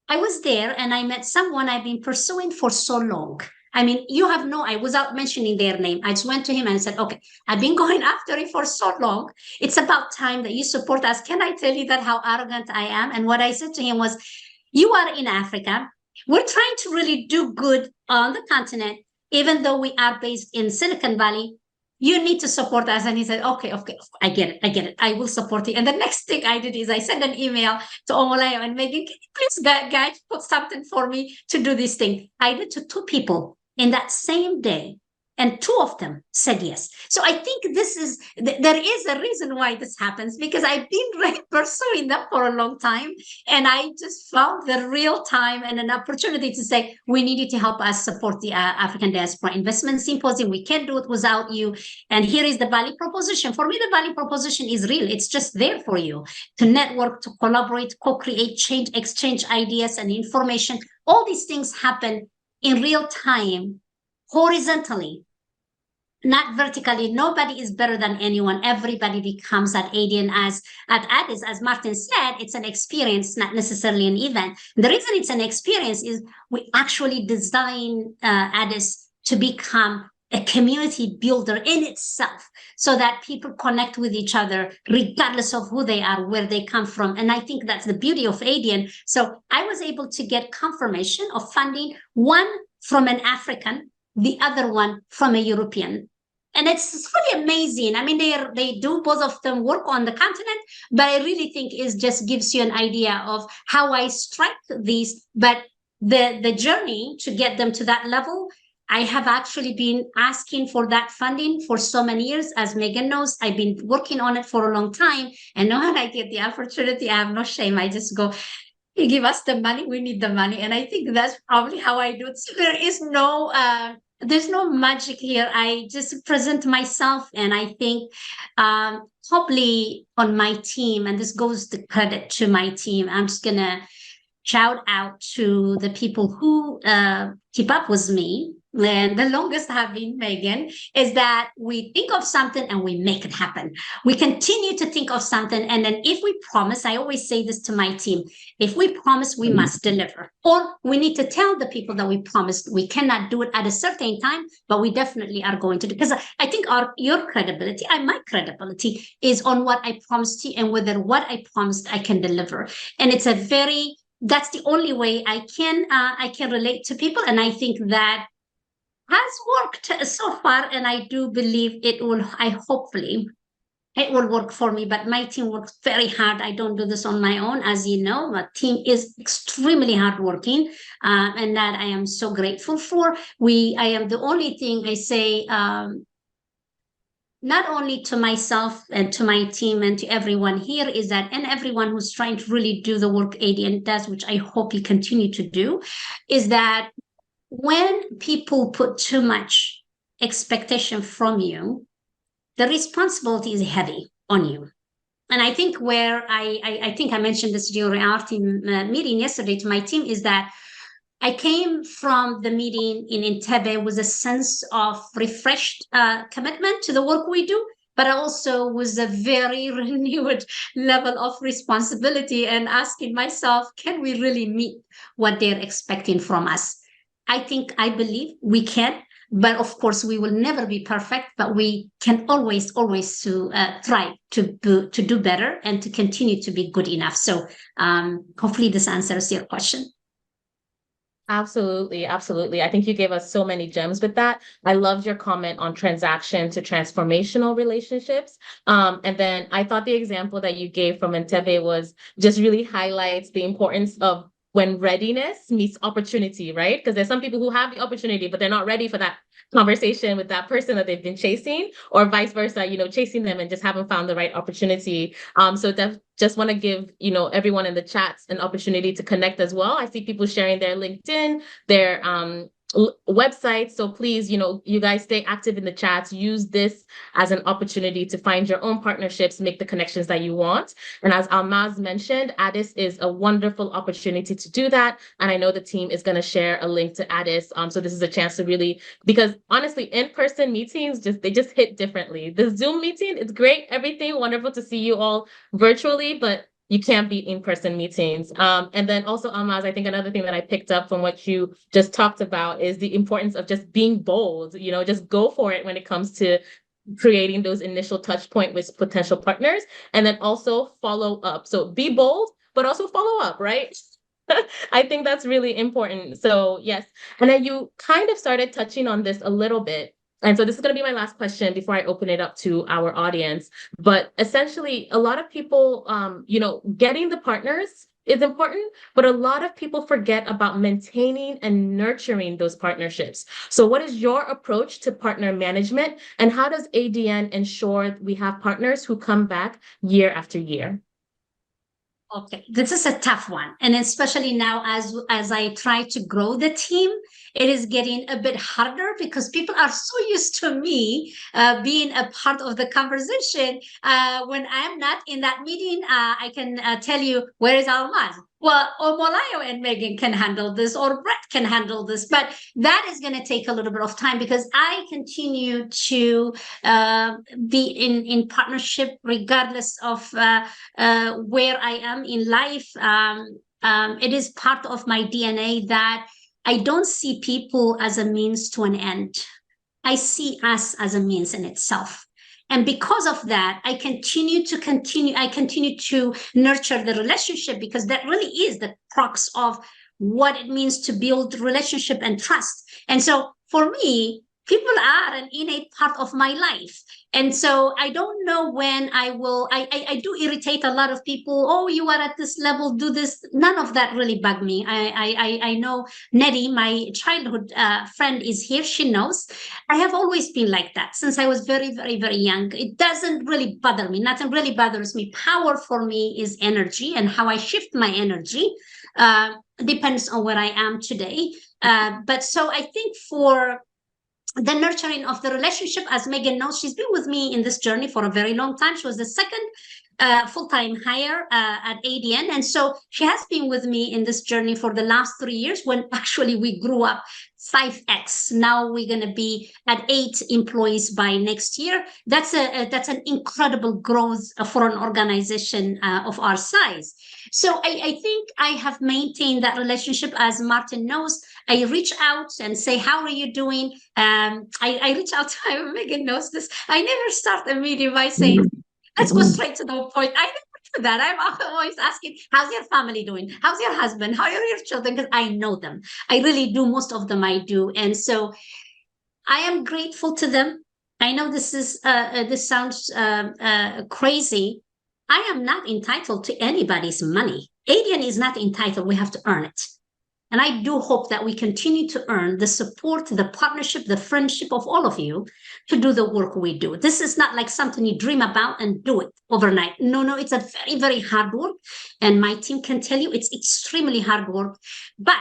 I was there and I met someone I've been pursuing for so long. I mean, you have no, I without mentioning their name, I just went to him and said, okay, I've been going after you for so long. It's about time that you support us. Can I tell you that how arrogant I am? And what I said to him was, you are in Africa. We're trying to really do good on the continent, even though we are based in Silicon Valley. You need to support us. And he said, okay, I get it. I will support you. And the next thing I did is I sent an email to Omolayo and Megan, can you please, guys, put something for me to do this thing? I did to 2 people in that same day. And 2 of them said yes. So I think there is a reason why this happens, because I've been really pursuing them for a long time. And I just found the real time and an opportunity to say, we need you to help us support the African Diaspora Investment Symposium. We can't do it without you. And here is the value proposition. For me, the value proposition is real. It's just there for you to network, to collaborate, co-create, change, exchange ideas and information. All these things happen in real time, horizontally, not vertically. Nobody is better than anyone. Everybody becomes at ADN at Addis. As Martin said, it's an experience, not necessarily an event. The reason it's an experience is we actually design Addis to become a community builder in itself, so that people connect with each other regardless of who they are, where they come from. And I think that's the beauty of ADN. So I was able to get confirmation of funding, one from an African, the other one from a European. And it's really amazing. I mean, they do, both of them work on the continent, but I really think it just gives you an idea of how I strike these. But the journey to get them to that level, I have actually been asking for that funding for so many years. As Megan knows, I've been working on it for a long time. And when I get the opportunity, I have no shame. I just go, you give us the money, we need the money. And I think that's probably how I do it. So there is there's no magic here. I just present myself, and I think hopefully on my team, and this goes the credit to my team, I'm just gonna shout out to the people who keep up with me. And the longest have been Megan, is that we think of something and we make it happen. We continue to think of something. And then if we promise, I always say this to my team, if we promise, we must deliver. Or we need to tell the people that we promised. We cannot do it at a certain time, but we definitely are going to do. Because I think your credibility and my credibility is on what I promised you, and whether what I promised I can deliver. And it's that's the only way I can relate to people. And I think that has worked so far, and I do believe it will. Hopefully it will work for me. But my team works very hard. I don't do this on my own, as you know. My team is extremely hardworking, and that I am so grateful for. I am the only thing I say, not only to myself and to my team and to everyone here, is that, and everyone who's trying to really do the work ADN does, which I hope you continue to do, is that when people put too much expectation from you, the responsibility is heavy on you. And I think where I think I mentioned this during our team meeting yesterday to my team, is that I came from the meeting in Entebbe with a sense of refreshed commitment to the work we do, but also with a very renewed level of responsibility, and asking myself, can we really meet what they're expecting from us? I believe we can, but of course we will never be perfect, but we can always try to do better and to continue to be good enough. So hopefully this answers your question. Absolutely. Absolutely. I think you gave us so many gems with that. I loved your comment on transaction to transformational relationships. And then I thought the example that you gave from Entebbe was just really highlights the importance of when readiness meets opportunity, right? Because there's some people who have the opportunity, but they're not ready for that conversation with that person that they've been chasing, or vice versa, chasing them and just haven't found the right opportunity. So just want to give, everyone in the chats an opportunity to connect as well. I see people sharing their LinkedIn, their website. So please, you guys stay active in the chats. Use this as an opportunity to find your own partnerships, make the connections that you want. And as Almaz mentioned, Addis is a wonderful opportunity to do that. And I know the team is going to share a link to Addis. So this is a chance to really, because honestly, in-person meetings, they just hit differently. The Zoom meeting, it's great, everything, wonderful to see you all virtually, but you can't beat in-person meetings. And then also, Almaz, I think another thing that I picked up from what you just talked about is the importance of just being bold, just go for it when it comes to creating those initial touch point with potential partners, and then also follow up. So be bold, but also follow up, right? I think that's really important. So yes. And then you kind of started touching on this a little bit. And so this is going to be my last question before I open it up to our audience. But essentially, a lot of people, getting the partners is important, but a lot of people forget about maintaining and nurturing those partnerships. So what is your approach to partner management, and how does ADN ensure we have partners who come back year after year? Okay, this is a tough one. And especially now as I try to grow the team, it is getting a bit harder because people are so used to me being a part of the conversation. When I'm not in that meeting, I can tell you, where is Almaz? Well, Omolayo and Megan can handle this, or Brett can handle this, but that is going to take a little bit of time because I continue to be in partnership regardless of where I am in life. It is part of my DNA that I don't see people as a means to an end. I see us as a means in itself. And because of that, I continue to nurture the relationship, because that really is the crux of what it means to build relationship and trust. And so for me, people are an innate part of my life. And so I don't know when I do irritate a lot of people. Oh, you are at this level, do this. None of that really bug me. I know Nettie, my childhood friend, is here. She knows I have always been like that since I was very, very, very young. It doesn't really bother me. Nothing really bothers me. Power for me is energy, and how I shift my energy depends on where I am today. But so I think for the nurturing of the relationship, as Megan knows, she's been with me in this journey for a very long time. She was the second full-time hire at ADN. And so she has been with me in this journey for the last 3 years, when actually we grew up 5x. Now we're going to be at 8 employees by next year. That's an incredible growth for an organization of our size. So I think I have maintained that relationship. As Martin knows, I reach out and say, how are you doing? I reach out to Megan knows this. I never start a meeting by saying, let's go straight to the point. I never do that. I'm always asking, how's your family doing? How's your husband? How are your children? Because I know them. I really do. Most of them I do. And so I am grateful to them. I know this sounds crazy. I am not entitled to anybody's money. ADN is not entitled. We have to earn it. And I do hope that we continue to earn the support, the partnership, the friendship of all of you to do the work we do. This is not like something you dream about and do it overnight. No, it's a very, very hard work. And my team can tell you it's extremely hard work, but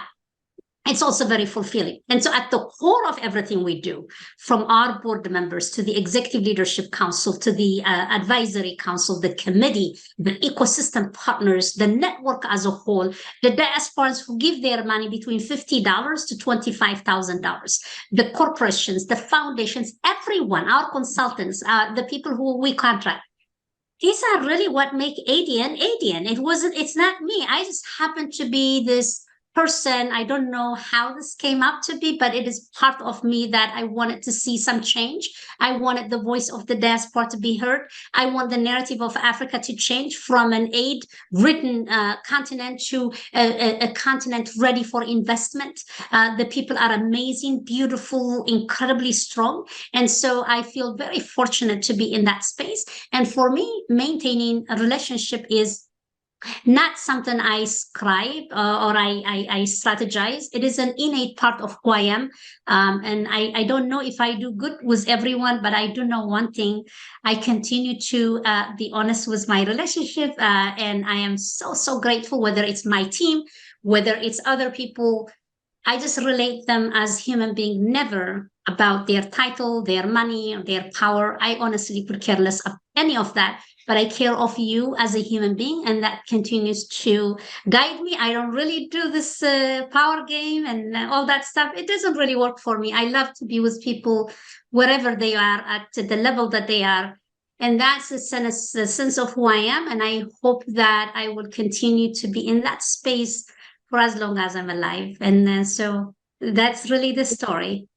it's also very fulfilling. And so at the core of everything we do, from our board members to the executive leadership council, to the advisory council, the committee, the ecosystem partners, the network as a whole, the diasporans who give their money between $50 to $25,000, the corporations, the foundations, everyone, our consultants, the people who we contract. These are really what make ADN. It's not me. I just happen to be this person. I don't know how this came up to be, but it is part of me that I wanted to see some change. I wanted the voice of the diaspora to be heard. I want the narrative of Africa to change from an aid-ridden continent to a continent ready for investment. The people are amazing, beautiful, incredibly strong. And so I feel very fortunate to be in that space. And for me, maintaining a relationship is not something I scribe or I strategize. It is an innate part of who I am. And I don't know if I do good with everyone, but I do know one thing. I continue to be honest with my relationship. And I am so, so grateful, whether it's my team, whether it's other people. I just relate them as human being, never about their title, their money, or their power. I honestly could care less of any of that, but I care of you as a human being, and that continues to guide me. I don't really do this power game and all that stuff. It doesn't really work for me. I love to be with people wherever they are at the level that they are. And that's the sense of who I am. And I hope that I will continue to be in that space for as long as I'm alive. And so that's really the story.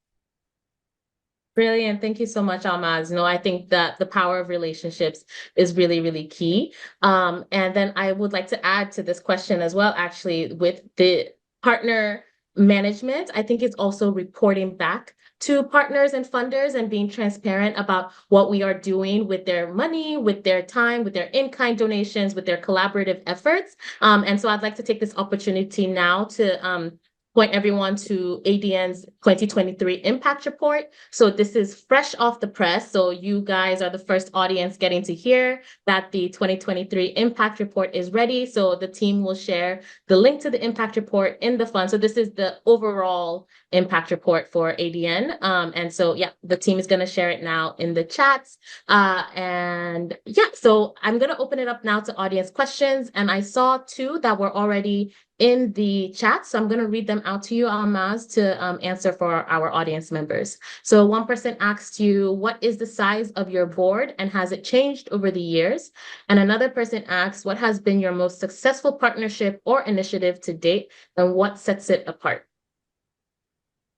Brilliant. Thank you so much, Almaz. No, I think that the power of relationships is really, really key. And then I would like to add to this question as well, actually, with the partner management, I think it's also reporting back to partners and funders and being transparent about what we are doing with their money, with their time, with their in-kind donations, with their collaborative efforts. And so I'd like to take this opportunity now to point everyone to ADN's 2023 impact report. So this is fresh off the press. So you guys are the first audience getting to hear that the 2023 impact report is ready. So the team will share the link to the impact report in the fund. So this is the overall impact report for ADN. And so, yeah, the team is going to share it now in the chats. And yeah, so I'm going to open it up now to audience questions. And I saw two that were already in the chat. So I'm going to read them out to you, Almaz, to answer for our audience members. So one person asked you, what is the size of your board and has it changed over the years? And another person asked, what has been your most successful partnership or initiative to date and what sets it apart?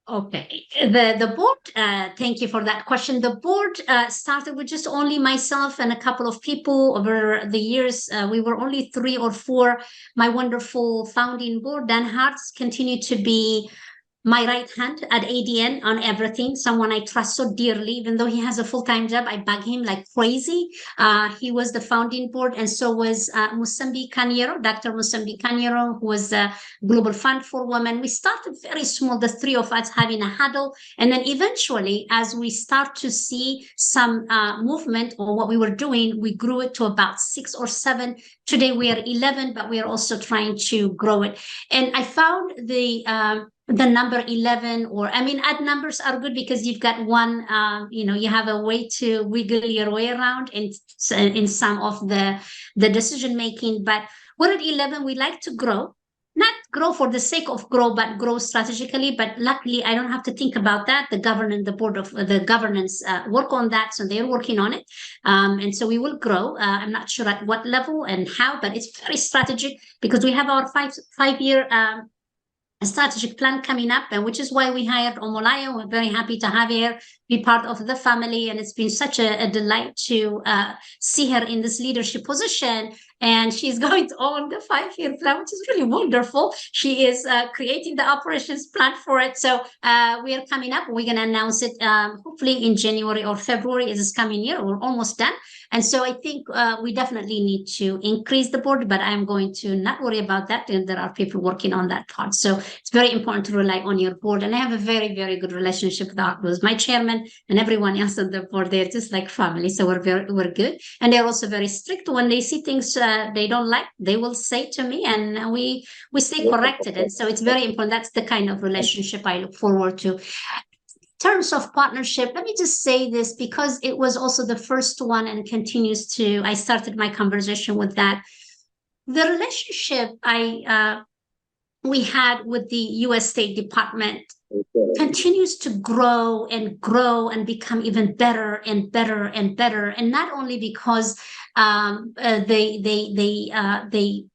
Okay, the board, thank you for that question. The board started with just only myself and a couple of people over the years. We were only 3 or 4. My wonderful founding board, Dan Hartz, continued to be my right hand at ADN on everything, someone I trust so dearly. Even though he has a full-time job, I bug him like crazy. He was the founding board, and so was Musambi Kanyero, Dr. Musambi Kanyero, who was the Global Fund for Women. We started very small, the 3 of us having a huddle. And then eventually, as we start to see some movement on what we were doing, we grew it to about 6 or 7. Today we are 11, but we are also trying to grow it. And I found the number 11, or I mean, odd numbers are good because you've got one, you have a way to wiggle your way around in some of the decision making. But we're at 11. We like to grow, not grow for the sake of grow, but grow strategically. But luckily, I don't have to think about that. The board of the governance work on that, so they're working on it, and so we will grow. I'm not sure at what level and how, but it's very strategic because we have our five-year strategic plan coming up, and which is why we hired Omolayo. We're very happy to have her be part of the family, and it's been such a delight to see her in this leadership position. And she's going to own the 5-year plan, which is really wonderful. She is creating the operations plan for it. So we are coming up. We're going to announce it hopefully in January or February. Is this coming year? We're almost done. And so I think we definitely need to increase the board, but I'm going to not worry about that. And there are people working on that part. So it's very important to rely on your board. And I have a very, very good relationship with my chairman and everyone else on the board. They're just like family. So we're good. And they're also very strict. When they see things they don't like, they will say to me, and we stay corrected. And so it's very important. That's the kind of relationship I look forward to. Terms of partnership, let me just say this because it was also the first one and continues to, I started my conversation with that. The relationship we had with the U.S. State Department continues to grow and become even better and better and better. And not only because they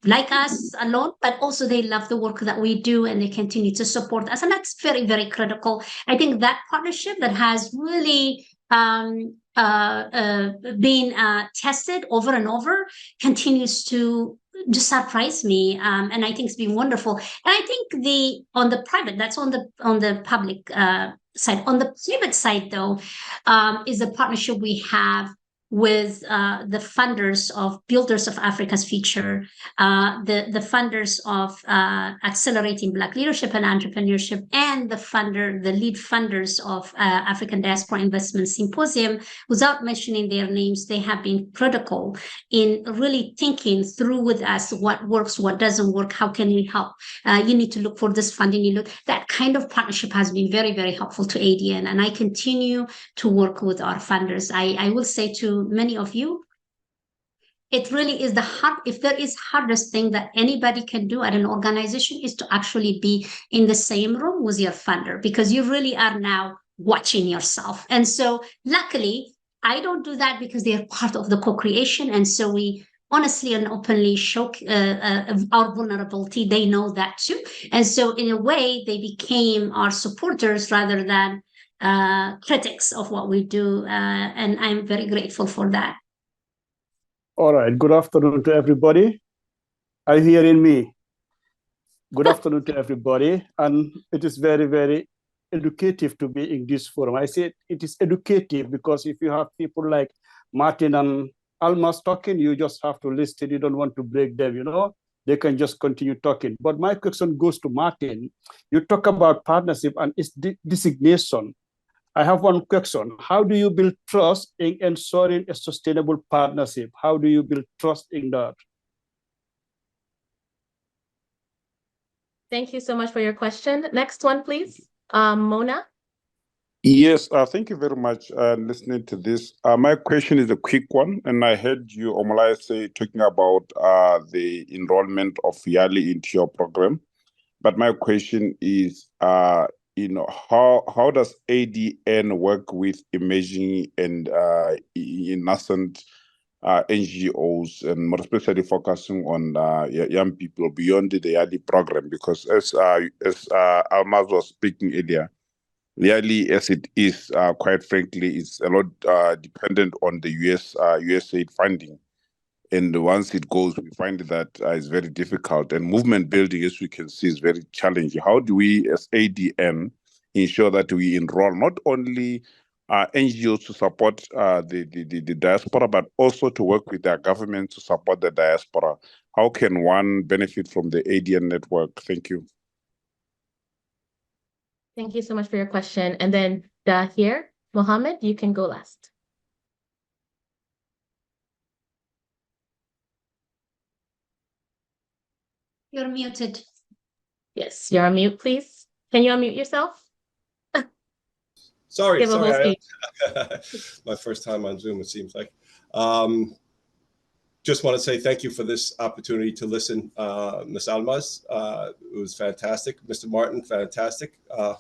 like us alone, but also they love the work that we do and they continue to support us. And that's very, very critical. I think that partnership that has really been tested over and over continues to just surprise me, and I think it's been wonderful. And I think on the private, that's on the public side. On the private side, though, is the partnership we have with the funders of Builders of Africa's Future, the funders of Accelerating Black Leadership and Entrepreneurship, and the lead funders of African Diaspora Investment Symposium. Without mentioning their names, they have been critical in really thinking through with us what works, what doesn't work, how can we help. You need to look for this funding. That kind of partnership has been very, very helpful to ADN, and I continue to work with our funders. I will say to many of you, it really is if there is hardest thing that anybody can do at an organization is to actually be in the same room with your funder, because you really are now watching yourself. And so luckily, I don't do that because they are part of the co-creation. And so we honestly and openly show our vulnerability. They know that too. And so in a way, they became our supporters rather than critics of what we do. And I'm very grateful for that. All right. Good afternoon to everybody. Are you hearing me? Good afternoon to everybody. And it is very, very educative to be in this forum. I say it is educative because if you have people like Martin and Almas talking, you just have to listen. You don't want to break them, They can just continue talking. But my question goes to Martin. You talk about partnership and its designation. I have one question. How do you build trust in ensuring a sustainable partnership? How do you build trust in that? Thank you so much for your question. Next one, please. Mona? Yes, thank you very much. Listening to this, my question is a quick one, and I heard you, Omolai, say talking about the enrollment of YALI into your program. But my question is, how does ADN work with emerging and nascent NGOs, and more especially focusing on young people beyond the YALI program? Because as Almaz was speaking earlier, YALI, as it is, quite frankly, is a lot dependent on the USAID funding. And once it goes, we find that it's very difficult. And movement building, as we can see, is very challenging. How do we, as ADN, ensure that we enroll not only NGOs to support the diaspora, but also to work with their government to support the diaspora? How can one benefit from the ADN network? Thank you. Thank you so much for your question. And then Dahir, Mohammed, you can go last. You're muted. Yes, you're on mute, please. Can you unmute yourself? Sorry. My first time on Zoom, it seems like. Just want to say thank you for this opportunity to listen, Ms. Almaz. It was fantastic. Mr. Martin, fantastic.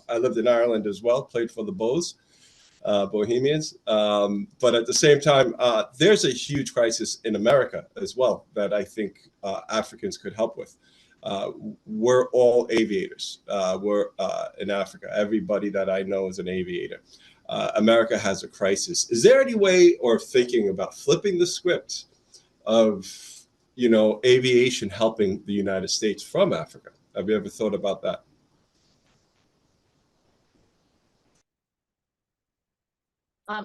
I lived in Ireland as well, played for the Bohemians. But at the same time, there's a huge crisis in America as well that I think Africans could help with. We're all aviators. We're in Africa. Everybody that I know is an aviator. America has a crisis. Is there any way or thinking about flipping the script of, aviation helping the United States from Africa? Have you ever thought about that?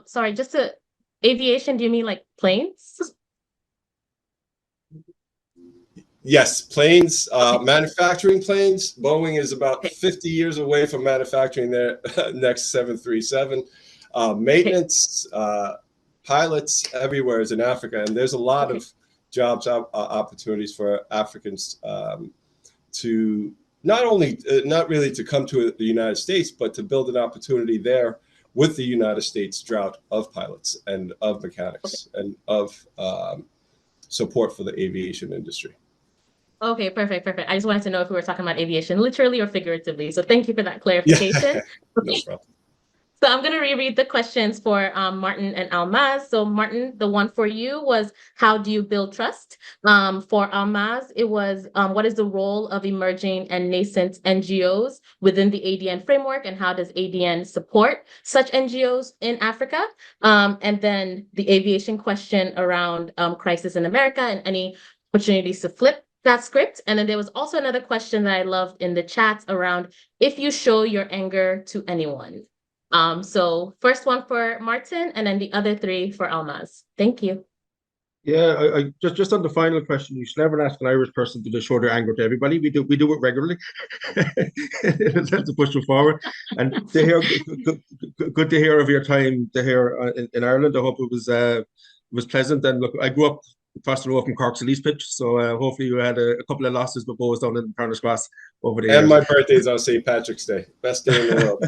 Sorry, aviation, do you mean like planes? Yes, planes, manufacturing planes. Boeing is about 50 years away from manufacturing their next 737. Maintenance, pilots everywhere is in Africa, and there's a lot of jobs opportunities for Africans to not really to come to the United States, but to build an opportunity there with the United States drought of pilots and of mechanics and of support for the aviation industry. Okay, perfect. I just wanted to know if we were talking about aviation, literally or figuratively. So thank you for that clarification. No problem. So I'm going to reread the questions for Martin and Almaz. So Martin, the one for you was, how do you build trust? For Almaz, it was, what is the role of emerging and nascent NGOs within the ADN framework, and how does ADN support such NGOs in Africa? And then the aviation question around crisis in America and any opportunities to flip that script. And then there was also another question that I loved in the chat around, if you show your anger to anyone. So first one for Martin, and then the other three for Almaz. Thank you. Yeah, I just on the final question, you should never ask an Irish person to show their anger to everybody. We do it regularly. It's to push them forward. And to hear good to hear of your time to hear in Ireland. I hope it was pleasant. And look, I grew up across the road from Cork's Elise pitch, so hopefully you had a couple of losses with bows down in Masterclass over the years. And my birthday is on St. Patrick's Day, best day in the world.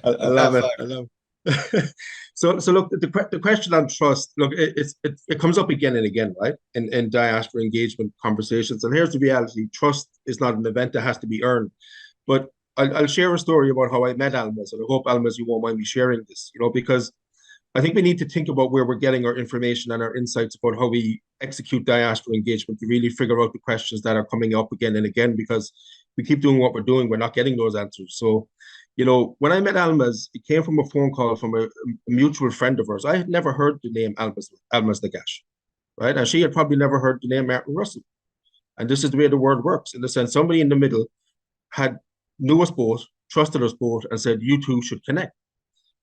I love it. I love it. So look, the question on trust, look, it comes up again and again, right? In diaspora engagement conversations. And here's the reality: trust is not an event that has to be earned. But I'll share a story about how I met Almaz, and I hope Almaz, you won't mind me sharing this, because I think we need to think about where we're getting our information and our insights about how we execute diaspora engagement to really figure out the questions that are coming up again and again, because we keep doing what we're doing, we're not getting those answers. So, when I met Almaz, it came from a phone call from a mutual friend of ours. I had never heard the name Almaz Nagash, right? And she had probably never heard the name Martin Russell. And this is the way the world works. In the sense, somebody in the middle knew us both, trusted us both, and said, you two should connect.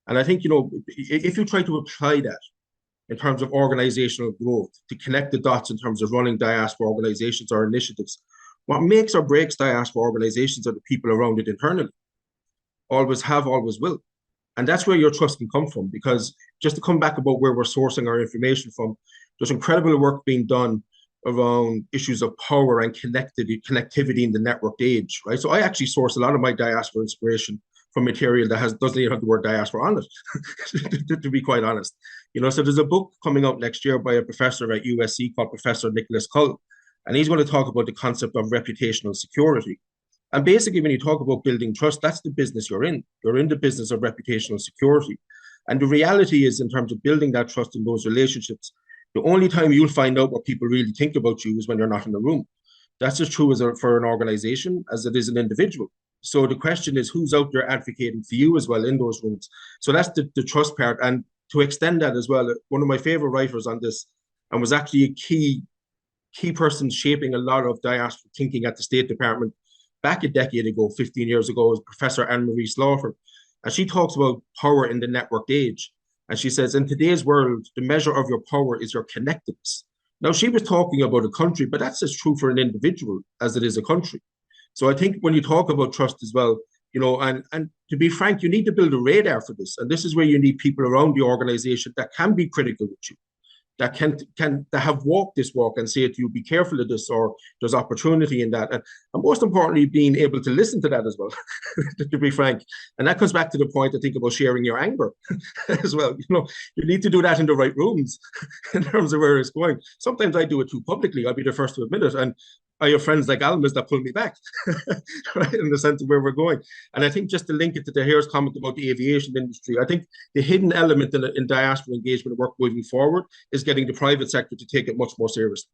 And I think, if you try to apply that in terms of organizational growth, to connect the dots in terms of running diaspora organizations or initiatives, what makes or breaks diaspora organizations are the people around it internally. Always have, always will. And that's where your trust can come from, because just to come back about where we're sourcing our information from, there's incredible work being done around issues of power and connectivity in the networked age, right? So I actually source a lot of my diaspora inspiration from material that doesn't even have the word diaspora on it, to be quite honest. So there's a book coming out next year by a professor at USC called Professor Nicholas Cull, and he's going to talk about the concept of reputational security. And basically, when you talk about building trust, that's the business you're in. You're in the business of reputational security. And the reality is, in terms of building that trust in those relationships, the only time you'll find out what people really think about you is when you're not in the room. That's as true for an organization as it is an individual. So the question is, who's out there advocating for you as well in those rooms? So that's the trust part. And to extend that as well, one of my favorite writers on this, and was actually a key person shaping a lot of diaspora thinking at the State Department back a decade ago, 15 years ago, is Professor Anne-Marie Slaughter. And she talks about power in the networked age. And she says, in today's world, the measure of your power is your connectedness. Now, she was talking about a country, but that's as true for an individual as it is a country. So I think when you talk about trust as well, and to be frank, you need to build a radar for this. And this is where you need people around the organization that can be critical with you, that that have walked this walk and say to you, be careful of this, or there's opportunity in that. And most importantly, being able to listen to that as well, to be frank. And that comes back to the point, I think, about sharing your anger as well. You need to do that in the right rooms in terms of where it's going. Sometimes I do it too publicly, I'll be the first to admit it. And I have friends like Almaz that pull me back, right, in the sense of where we're going. And I think just to link it to Tahir's comment about the aviation industry, I think the hidden element in diaspora engagement work moving forward is getting the private sector to take it much more seriously.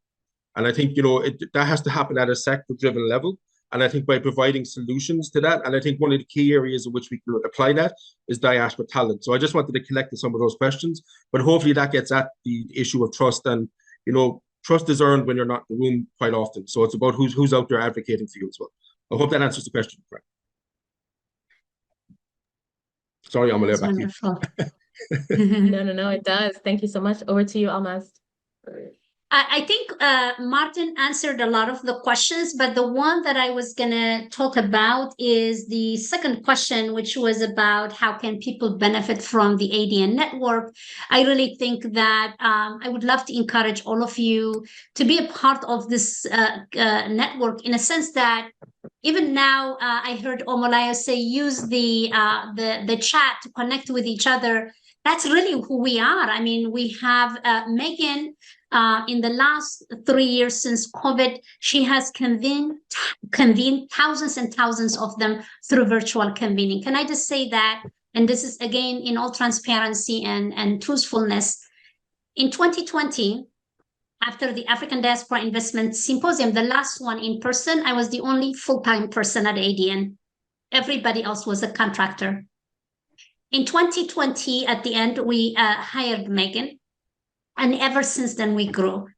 And I think, that has to happen at a sector-driven level. And I think by providing solutions to that, and I think one of the key areas in which we can apply that is diaspora talent. So I just wanted to connect to some of those questions, but hopefully that gets at the issue of trust. And, trust is earned when you're not in the room quite often. So it's about who's out there advocating for you as well. I hope that answers the question. Sorry, Amalia, back to you. No, it does. Thank you so much. Over to you, Almaz. I think Martin answered a lot of the questions, but the one that I was going to talk about is the second question, which was about how can people benefit from the ADN network. I really think that I would love to encourage all of you to be a part of this network, in a sense that even now, I heard Omolayo say, use the chat to connect with each other. That's really who we are. I mean, we have Megan. In the last 3 years since COVID, she has convened thousands and thousands of them through virtual convening. Can I just say that, and this is again in all transparency and truthfulness, in 2020, after the African Diaspora Investment Symposium, the last one in person, I was the only full-time person at ADN. Everybody else was a contractor. In 2020, at the end, we hired Megan. And ever since then, we grew.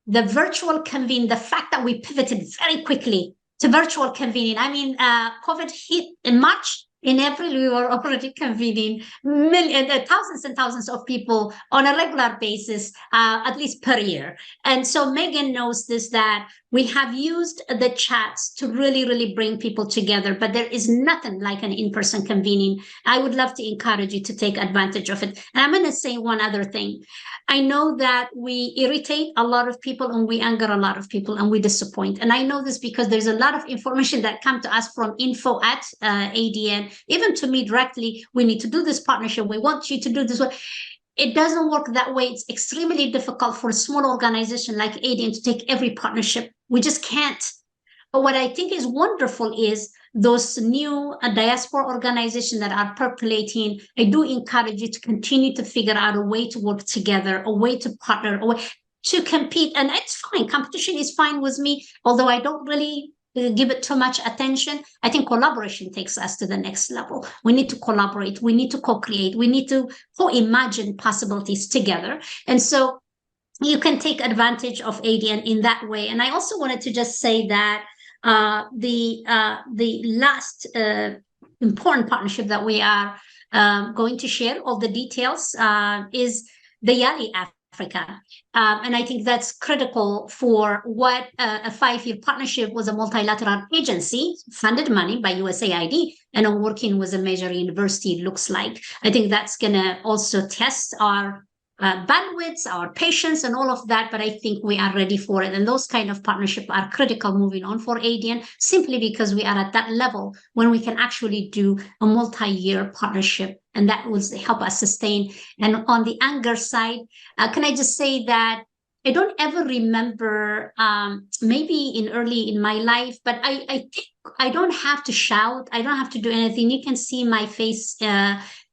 The virtual convene, the fact that we pivoted very quickly to virtual convening. I mean, COVID hit in March, In April, we were already convening thousands and thousands of people on a regular basis, at least per year. And so Megan knows this, that we have used the chats to really, really bring people together, but there is nothing like an in-person convening. I would love to encourage you to take advantage of it. And I'm going to say one other thing. I know that we irritate a lot of people and we anger a lot of people and we disappoint. And I know this because there's a lot of information that come to us from info at ADN, even to me directly. We need to do this partnership. We want you to do this. It doesn't work that way. It's extremely difficult for a small organization like ADN to take every partnership. We just can't. But what I think is wonderful is those new diaspora organizations that are percolating. I do encourage you to continue to figure out a way to work together, a way to partner, a way to compete. And it's fine. Competition is fine with me, although I don't really give it too much attention. I think collaboration takes us to the next level. We need to collaborate. We need to co-create. We need to co-imagine possibilities together. And so you can take advantage of ADN in that way. And I also wanted to just say that the last important partnership that we are going to share all the details is the YALI Africa. And I think that's critical for what a 5-year partnership with a multilateral agency, funded money by USAID, and working with a major university looks like. I think that's going to also test our bandwidths, our patience, and all of that, but I think we are ready for it. And those kind of partnerships are critical moving on for ADN, simply because we are at that level when we can actually do a multi-year partnership, and that will help us sustain. And on the anger side, can I just say that I don't ever remember, maybe early in my life, but I think I don't have to shout. I don't have to do anything. You can see my face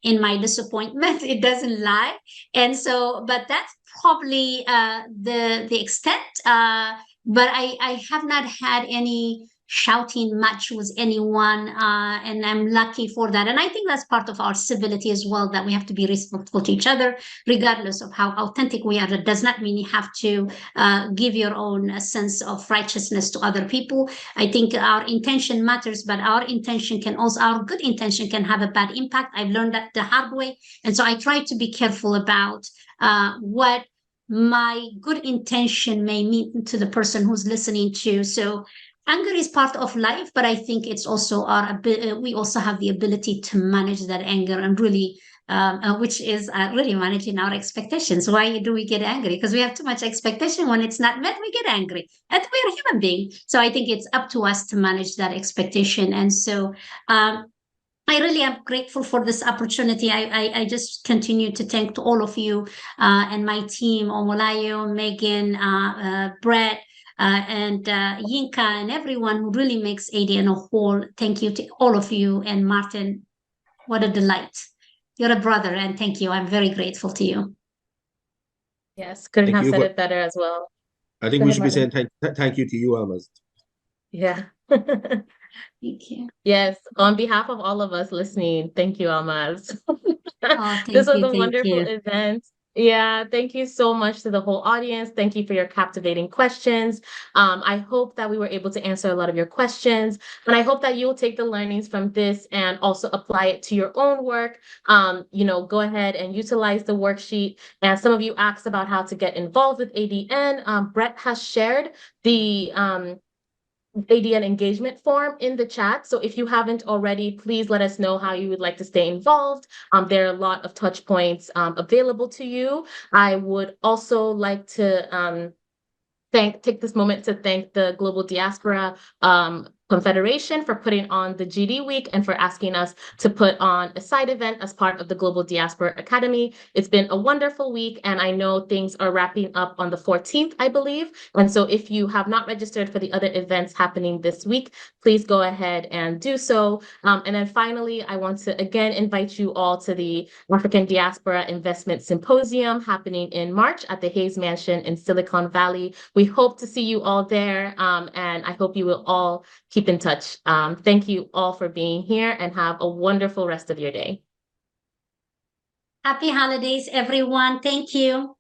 in my disappointment. It doesn't lie. And so, but that's probably the extent. But I have not had any shouting much with anyone, and I'm lucky for that. And I think that's part of our civility as well, that we have to be respectful to each other, regardless of how authentic we are. That does not mean you have to give your own sense of righteousness to other people. I think our intention matters, but our good intention can have a bad impact. I've learned that the hard way. And so I try to be careful about what my good intention may mean to the person who's listening to. So anger is part of life, but I think it's also we also have the ability to manage that anger and really, which is really managing our expectations. Why do we get angry? Because we have too much expectation. When it's not met, we get angry. And we're human beings. So I think it's up to us to manage that expectation. And so I really am grateful for this opportunity. I just continue to thank to all of you and my team, Omolayo, Megan, Brett, and Yinka, and everyone who really makes ADN a whole. Thank you to all of you. And Martin, what a delight. You're a brother, and thank you. I'm very grateful to you. Yes, couldn't have said it better as well. I think we should be saying thank you to you, Almaz. Yeah. Thank you. Yes, on behalf of all of us listening, thank you, Almaz. This was a wonderful event. Yeah, thank you so much to the whole audience. Thank you for your captivating questions. I hope that we were able to answer a lot of your questions, and I hope that you'll take the learnings from this and also apply it to your own work. Go ahead and utilize the worksheet. And some of you asked about how to get involved with ADN. Brett has shared the ADN engagement form in the chat. So if you haven't already, please let us know how you would like to stay involved. There are a lot of touch points available to you. I would also like to take this moment to thank the Global Diaspora Confederation for putting on the GD Week and for asking us to put on a side event as part of the Global Diaspora Academy. It's been a wonderful week, and I know things are wrapping up on the 14th, I believe. And so if you have not registered for the other events happening this week, please go ahead and do so. And then finally, I want to again invite you all to the African Diaspora Investment Symposium happening in March at the Hayes Mansion in Silicon Valley. We hope to see you all there, and I hope you will all keep in touch. Thank you all for being here, and have a wonderful rest of your day. Happy holidays, everyone. Thank you.